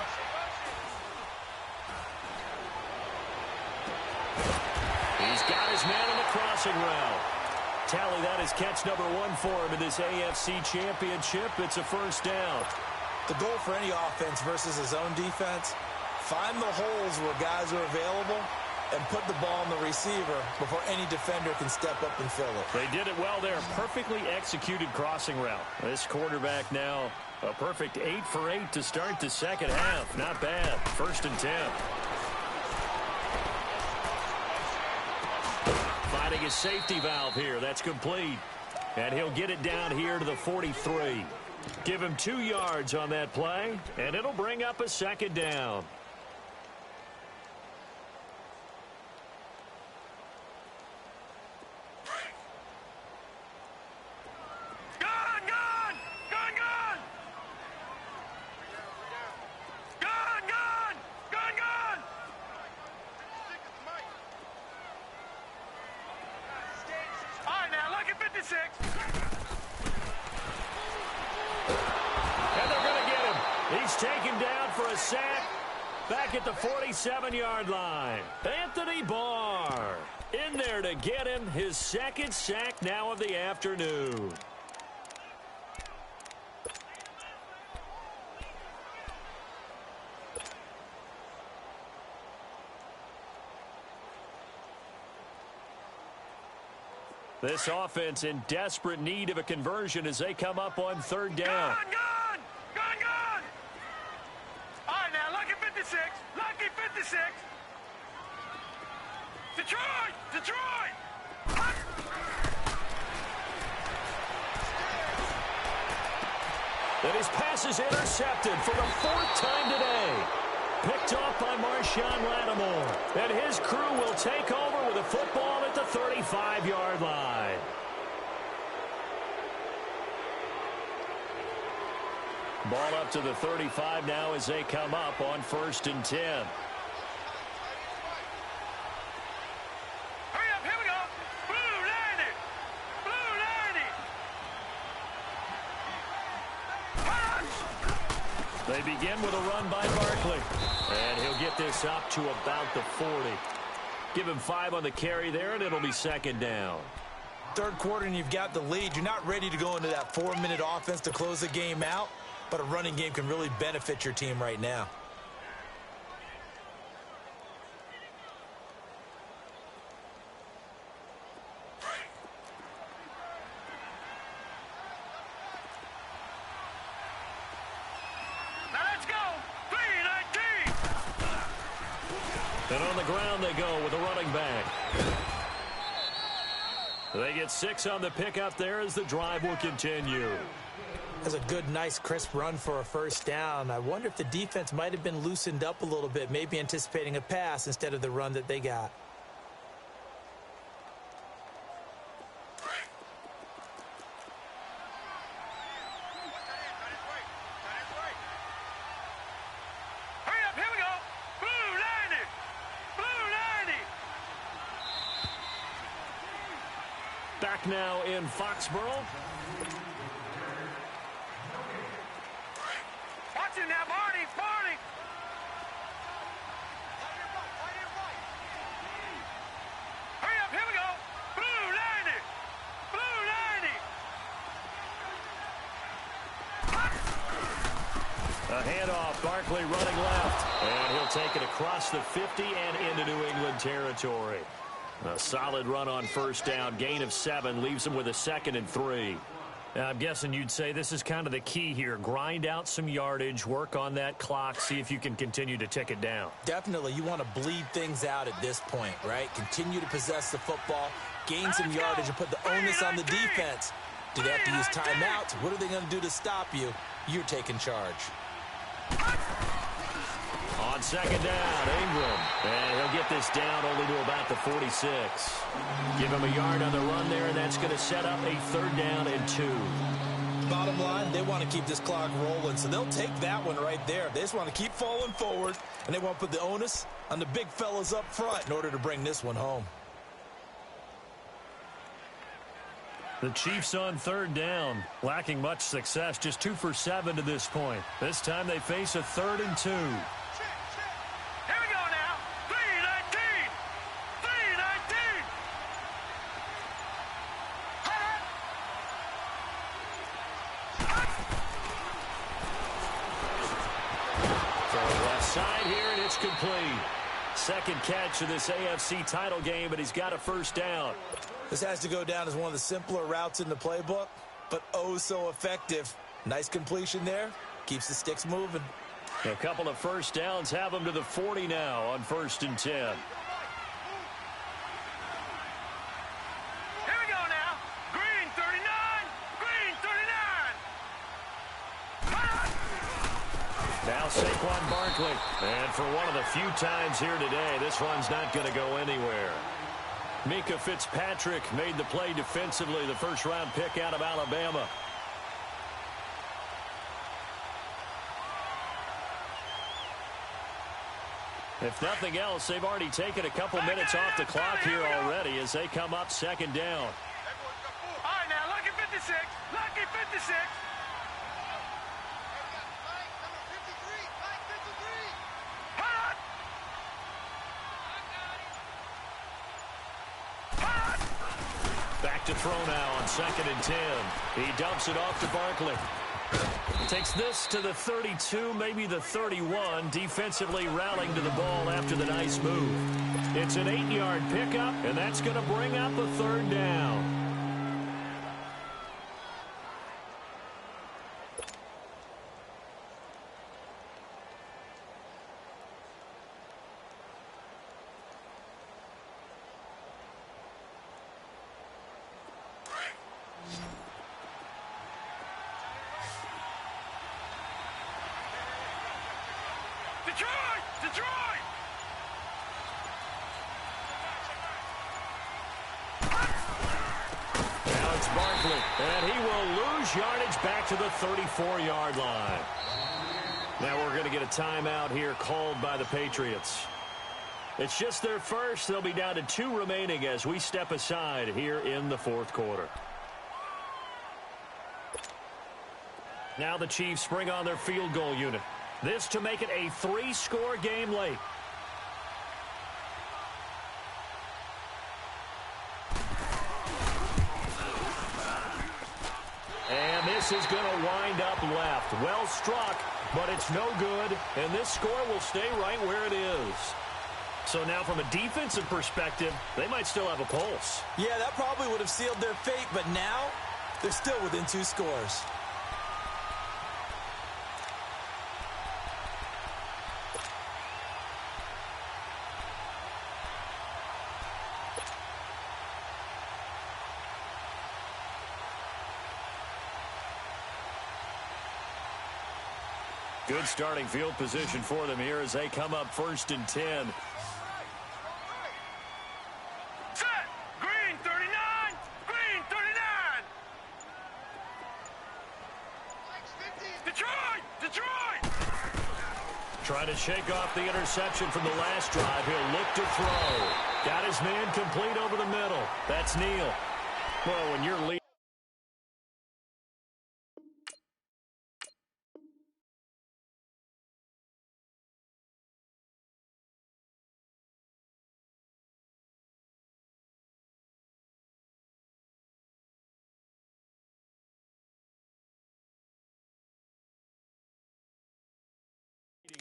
He's got his man on the crossing route. Tally, that is catch number 1 for him in this AFC Championship. It's a 1st down. The goal for any offense versus his own defense, find the holes where guys are available and put the ball on the receiver before any defender can step up and fill it. They did it well there. Perfectly executed crossing route. This quarterback now a perfect 8 for 8 to start the 2nd half. Not bad. 1st and 10. Finding his safety valve here. That's complete. And he'll get it down here to the 43. Give him 2 yards on that play, and it'll bring up a 2nd down. And they're going to get him. He's taken down for a sack back at the 47-yard line. Anthony Barr in there to get him his 2nd sack now of the afternoon. This offense in desperate need of a conversion as they come up on 3rd down. Gone! All right, now, lucky 56. Lucky 56. Detroit! Detroit! And his pass is intercepted for the 4th time today. Picked off by Marshawn Lattimore. And his crew will take over with a football at the 35-yard line. Ball up to the 35 now as they come up on 1st and 10. Hurry up, here we go. Blue 90. Blue 90. They begin with a run by Barkley. And he'll get this up to about the 40. Give him 5 on the carry there, and it'll be 2nd down. 3rd quarter and you've got the lead. You're not ready to go into that 4-minute offense to close the game out, but a running game can really benefit your team right now. Now let's go. 319. And on the ground they go with a running back. They get 6 on the pickup there as the drive will continue. That's a good, nice, crisp run for a 1st down. I wonder if the defense might have been loosened up a little bit, maybe anticipating a pass instead of the run that they got. Hurry up, here we go. Blue 90. Blue 90. Back now in Foxborough. Watch him now, Barney. Barney. Hurry up, here we go. Blue 90. Blue 90. A handoff, Barkley running left. And he'll take it across the 50 and into New England territory. A solid run on 1st down. Gain of 7 leaves him with a 2nd and 3. I'm guessing you'd say this is kind of the key here. Grind out some yardage, work on that clock, see if you can continue to tick it down. Definitely, you want to bleed things out at this point, right? Continue to possess the football, gain some yardage, and put the onus on the defense. Do they have to use timeouts? What are they going to do to stop you? You're taking charge. On 2nd down, Ingram. And he'll get this down only to about the 46. Give him a yard on the run there, and that's going to set up a 3rd down and 2. Bottom line, they want to keep this clock rolling, so they'll take that one right there. They just want to keep falling forward, and they want to put the onus on the big fellas up front in order to bring this one home. The Chiefs on 3rd down, lacking much success, just 2 for 7 to this point. This time they face a 3rd and 2. Here we go now. 319. 319. From the left side here, and it's complete. 2nd catch of this AFC title game, but he's got a 1st down. This has to go down as one of the simpler routes in the playbook, but oh so effective. Nice completion there. Keeps the sticks moving. A couple of 1st downs have him to the 40 now on 1st and 10. Here we go now. Green 39. Green 39. Now Saquon Barkley. And for one of the few times here today, this run's not going to go anywhere. Mika Fitzpatrick made the play defensively, the 1st-round pick out of Alabama. If nothing else, they've already taken a couple minutes off the clock here already as they come up 2nd down. All right, now, lucky 56. Lucky 56. Back to throw now on 2nd and 10. He dumps it off to Barkley. Takes this to the 32, maybe the 31, defensively rallying to the ball after the nice move. It's an 8-yard pickup, and that's going to bring up a 3rd down. Detroit! Detroit! Now it's Barkley, and he will lose yardage back to the 34-yard line. Now we're going to get a timeout here called by the Patriots. It's just their first. They'll be down to 2 remaining as we step aside here in the fourth quarter. Now the Chiefs bring on their field goal unit. This to make it a 3-score game late. And this is going to wind up left. Well struck, but it's no good. And this score will stay right where it is. So now from a defensive perspective, they might still have a pulse. Yeah, that probably would have sealed their fate, but now they're still within 2 scores. Good starting field position for them here as they come up 1st and 10. Set! Green 39! Green 39! Detroit! Detroit! Trying to shake off the interception from the last drive. He'll look to throw. Got his man complete over the middle. That's Neal. Well, when you're leading.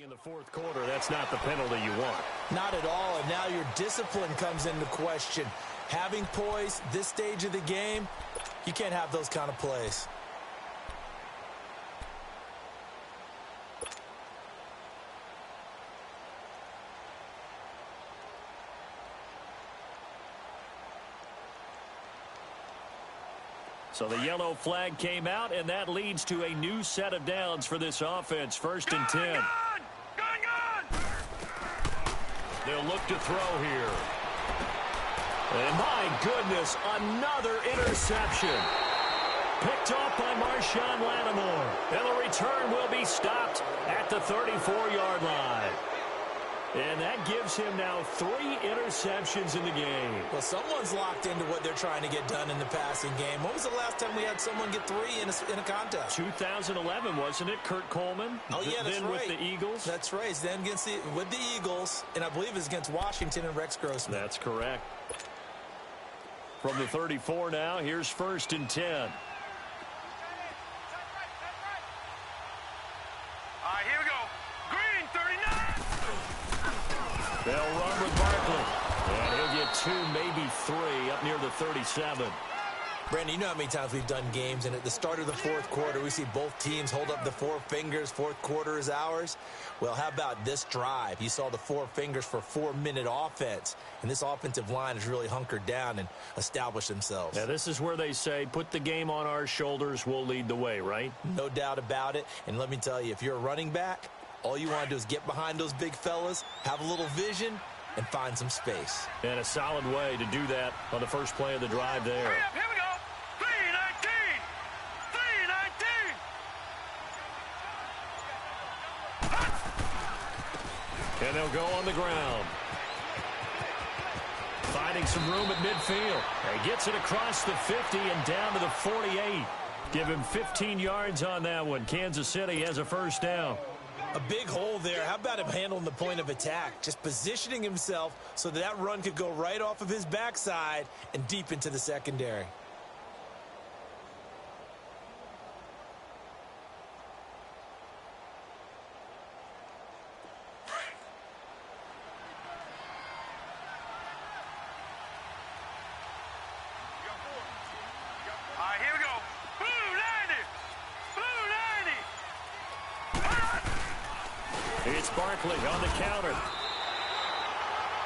In the fourth quarter, that's not the penalty you want. Not at all, and now your discipline comes into question. Having poise this stage of the game, you can't have those kind of plays. So the yellow flag came out, and that leads to a new set of downs for this offense. 1st and 10. Gun! They'll look to throw here. And my goodness, another interception. Picked off by Marshawn Lattimore. And the return will be stopped at the 34-yard line. And that gives him now 3 interceptions in the game. Well, someone's locked into what they're trying to get done in the passing game. When was the last time we had someone get 3 in a contest? 2011, wasn't it? Kurt Coleman? Oh, yeah, that's then right. with the Eagles? That's right. Then with the Eagles, and I believe it's against Washington and Rex Grossman. That's correct. From the 34 now, here's 1st and 10. All right, here we go. Green 39! They'll run with Barkley. And he'll get 2, maybe 3 up near the 37. Brandon, you know how many times we've done games, and at the start of the fourth quarter, we see both teams hold up the 4 fingers, fourth quarter is ours. Well, how about this drive? You saw the 4 fingers for 4-minute offense, and this offensive line has really hunkered down and established themselves. Now, this is where they say, put the game on our shoulders, we'll lead the way, right? No doubt about it, and let me tell you, if you're a running back, all you want to do is get behind those big fellas, have a little vision, and find some space. And a solid way to do that on the first play of the drive there. Hurry up, here we go. 319! 319! And they'll go on the ground. Finding some room at midfield. He gets it across the 50 and down to the 48. Give him 15 yards on that one. Kansas City has a first down. A big hole there. How about him handling the point of attack? Just positioning himself so that run could go right off of his backside and deep into the secondary. All right, here we go. Blue 90! Blue 90! It's Barkley on the counter.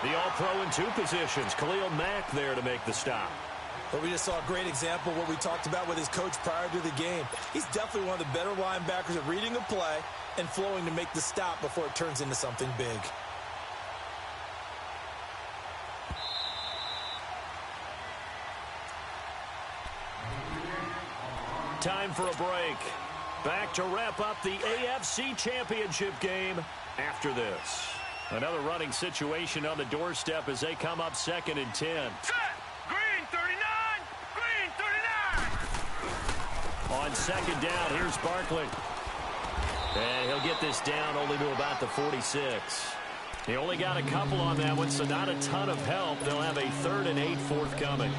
The All-Pro in 2 positions. Khalil Mack there to make the stop. But we just saw a great example of what we talked about with his coach prior to the game. He's definitely one of the better linebackers at reading the play and flowing to make the stop before it turns into something big. Time for a break. Back to wrap up the AFC Championship game after this. Another running situation on the doorstep as they come up 2nd and 10. Set. Green 39. Green 39. On 2nd down, here's Barkley. And he'll get this down only to about the 46. He only got a couple on that one, so not a ton of help. They'll have a 3rd and 8 forthcoming.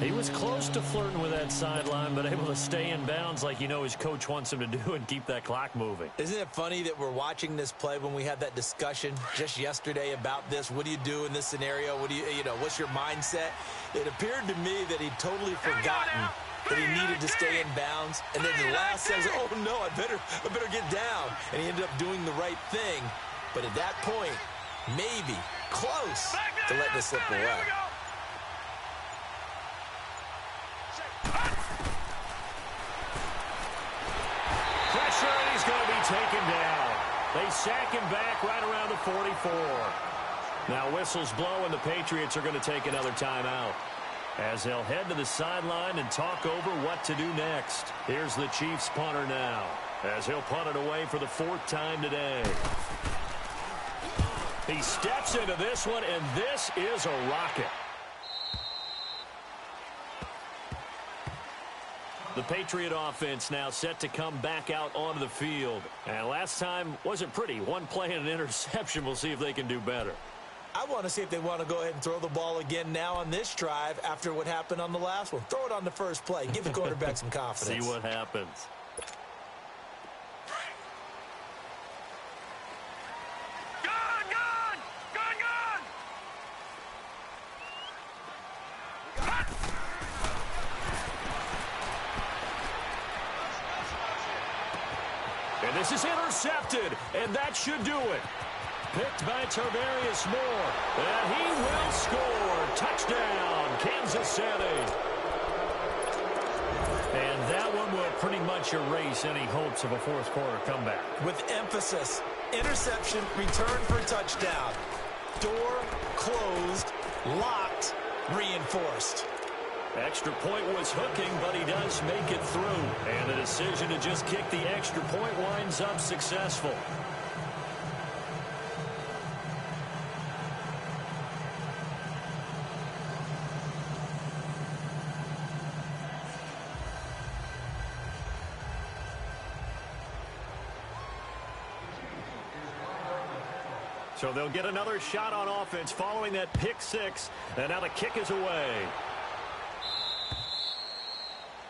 He was close to flirting with that sideline, but able to stay in bounds like you know his coach wants him to do and keep that clock moving. Isn't it funny that we're watching this play when we had that discussion just yesterday about this? What do you do in this scenario? What do you know, what's your mindset? It appeared to me that he'd totally forgotten that he needed to stay in bounds. And then the last says, oh, no, I better get down. And he ended up doing the right thing. But at that point, maybe close to letting it slip away. Pressure, and he's going to be taken down. They sack him back right around the 44. Now whistles blow, and the Patriots are going to take another timeout as they'll head to the sideline and talk over what to do next. Here's the Chiefs punter now as he'll punt it away for the 4th time today. He steps into this one, and this is a rocket. The Patriot offense now set to come back out onto the field. And last time wasn't pretty. One play and an interception. We'll see if they can do better. I want to see if they want to go ahead and throw the ball again now on this drive after what happened on the last one. Throw it on the first play. Give the quarterback some confidence. See what happens. And this is intercepted, and that should do it. Picked by Tarvarius Moore, and he will score. Touchdown, Kansas City. And that one will pretty much erase any hopes of a fourth quarter comeback. With emphasis, interception, return for touchdown. Door closed, locked, reinforced. Extra point was hooking, but he does make it through. And the decision to just kick the extra point winds up successful. So they'll get another shot on offense following that pick six. And now the kick is away.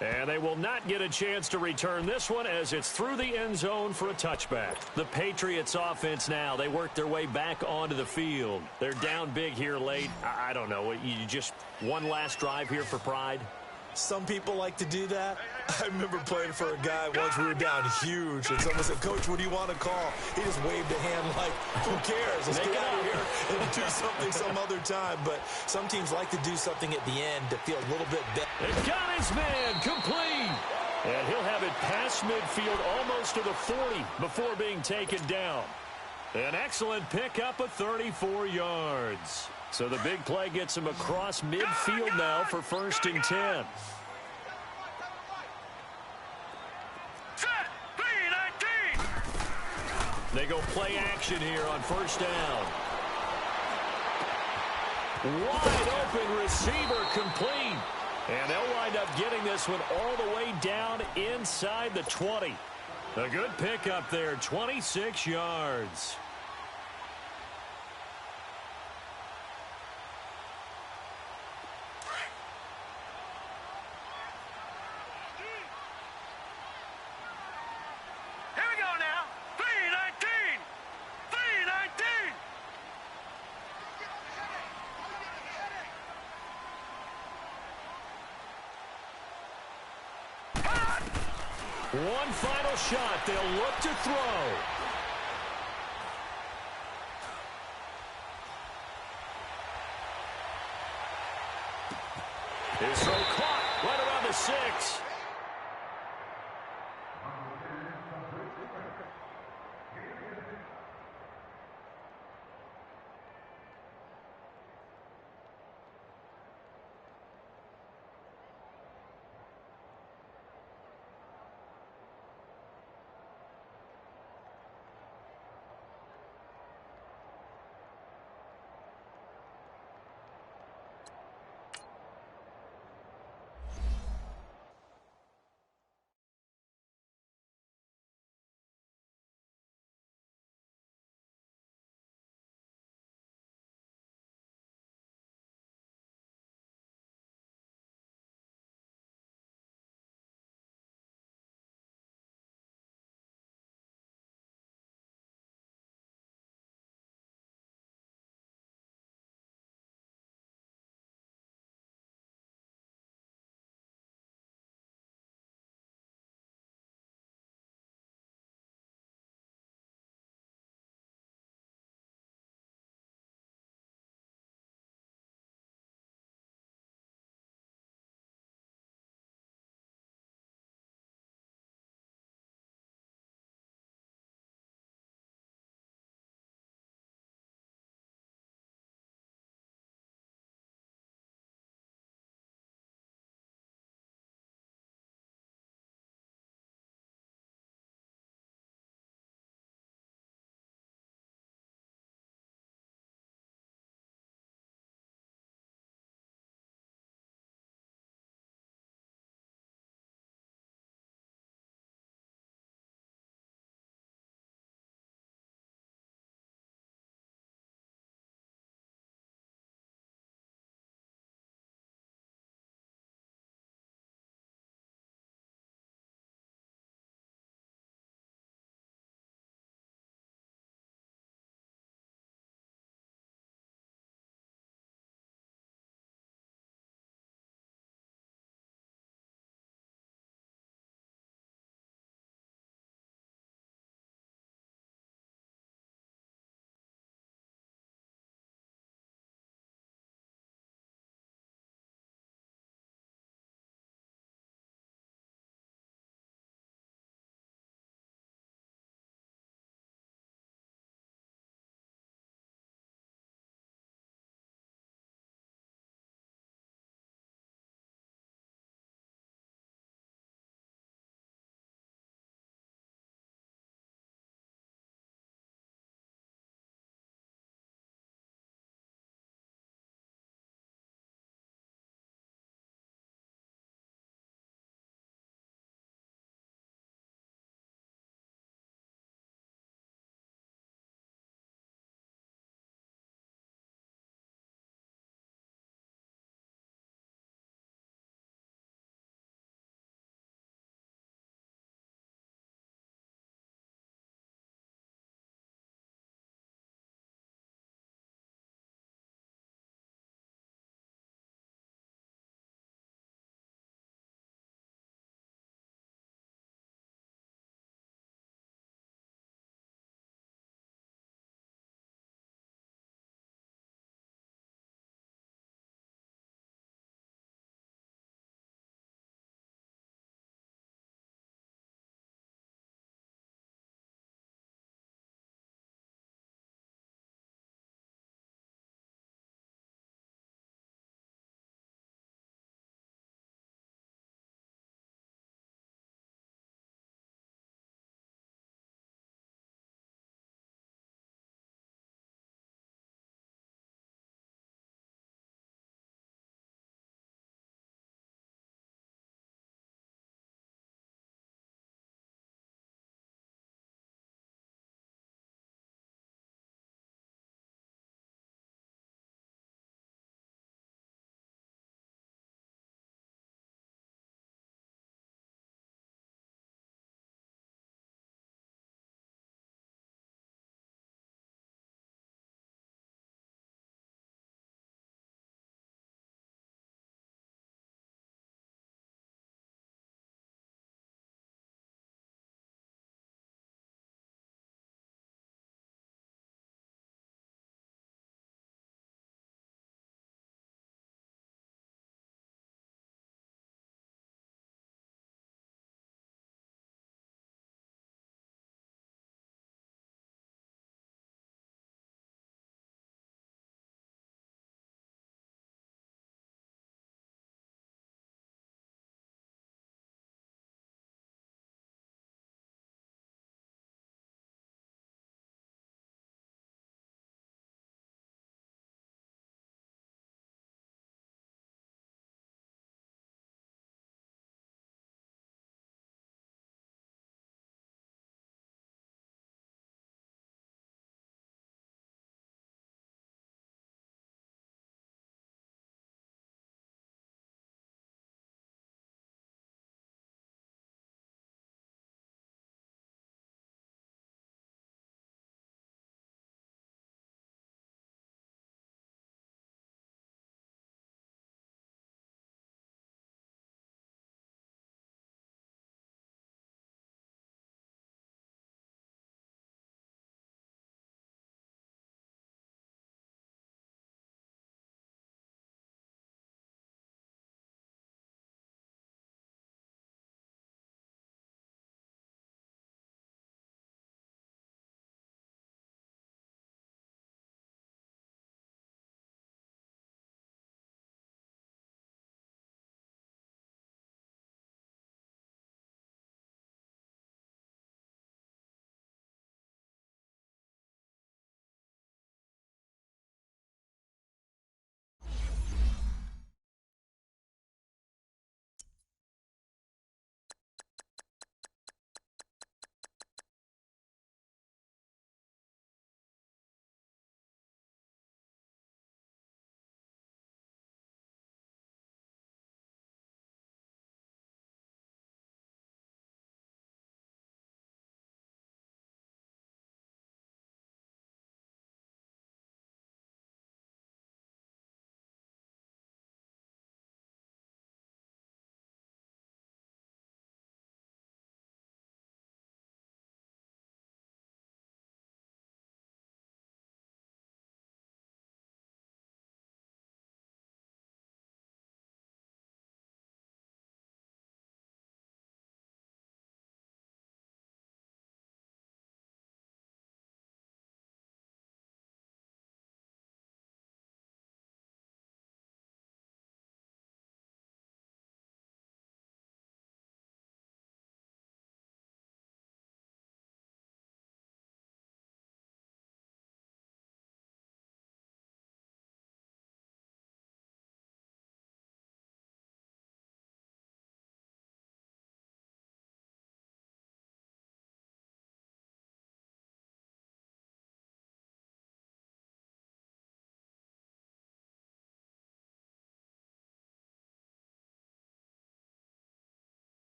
And they will not get a chance to return this one as it's through the end zone for a touchback. The Patriots offense now, they work their way back onto the field. They're down big here late. I don't know. You just one last drive here for pride? Some people like to do that. I remember playing for a guy once. We were down huge, and someone said, "Coach, what do you want to call?" He just waved a hand like, who cares? Let's get out of here and do something some other time. But some teams like to do something at the end to feel a little bit better. They've got his man complete. And he'll have it past midfield almost to the 40 before being taken down. An excellent pickup of 34 yards. So the big play gets him across midfield now for 1st and 10. They go play action here on 1st down. Wide open receiver complete. And they'll wind up getting this one all the way down inside the 20. A good pickup there, 26 yards. One final shot. They'll look to throw. His throw caught right around the 6.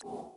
Woo!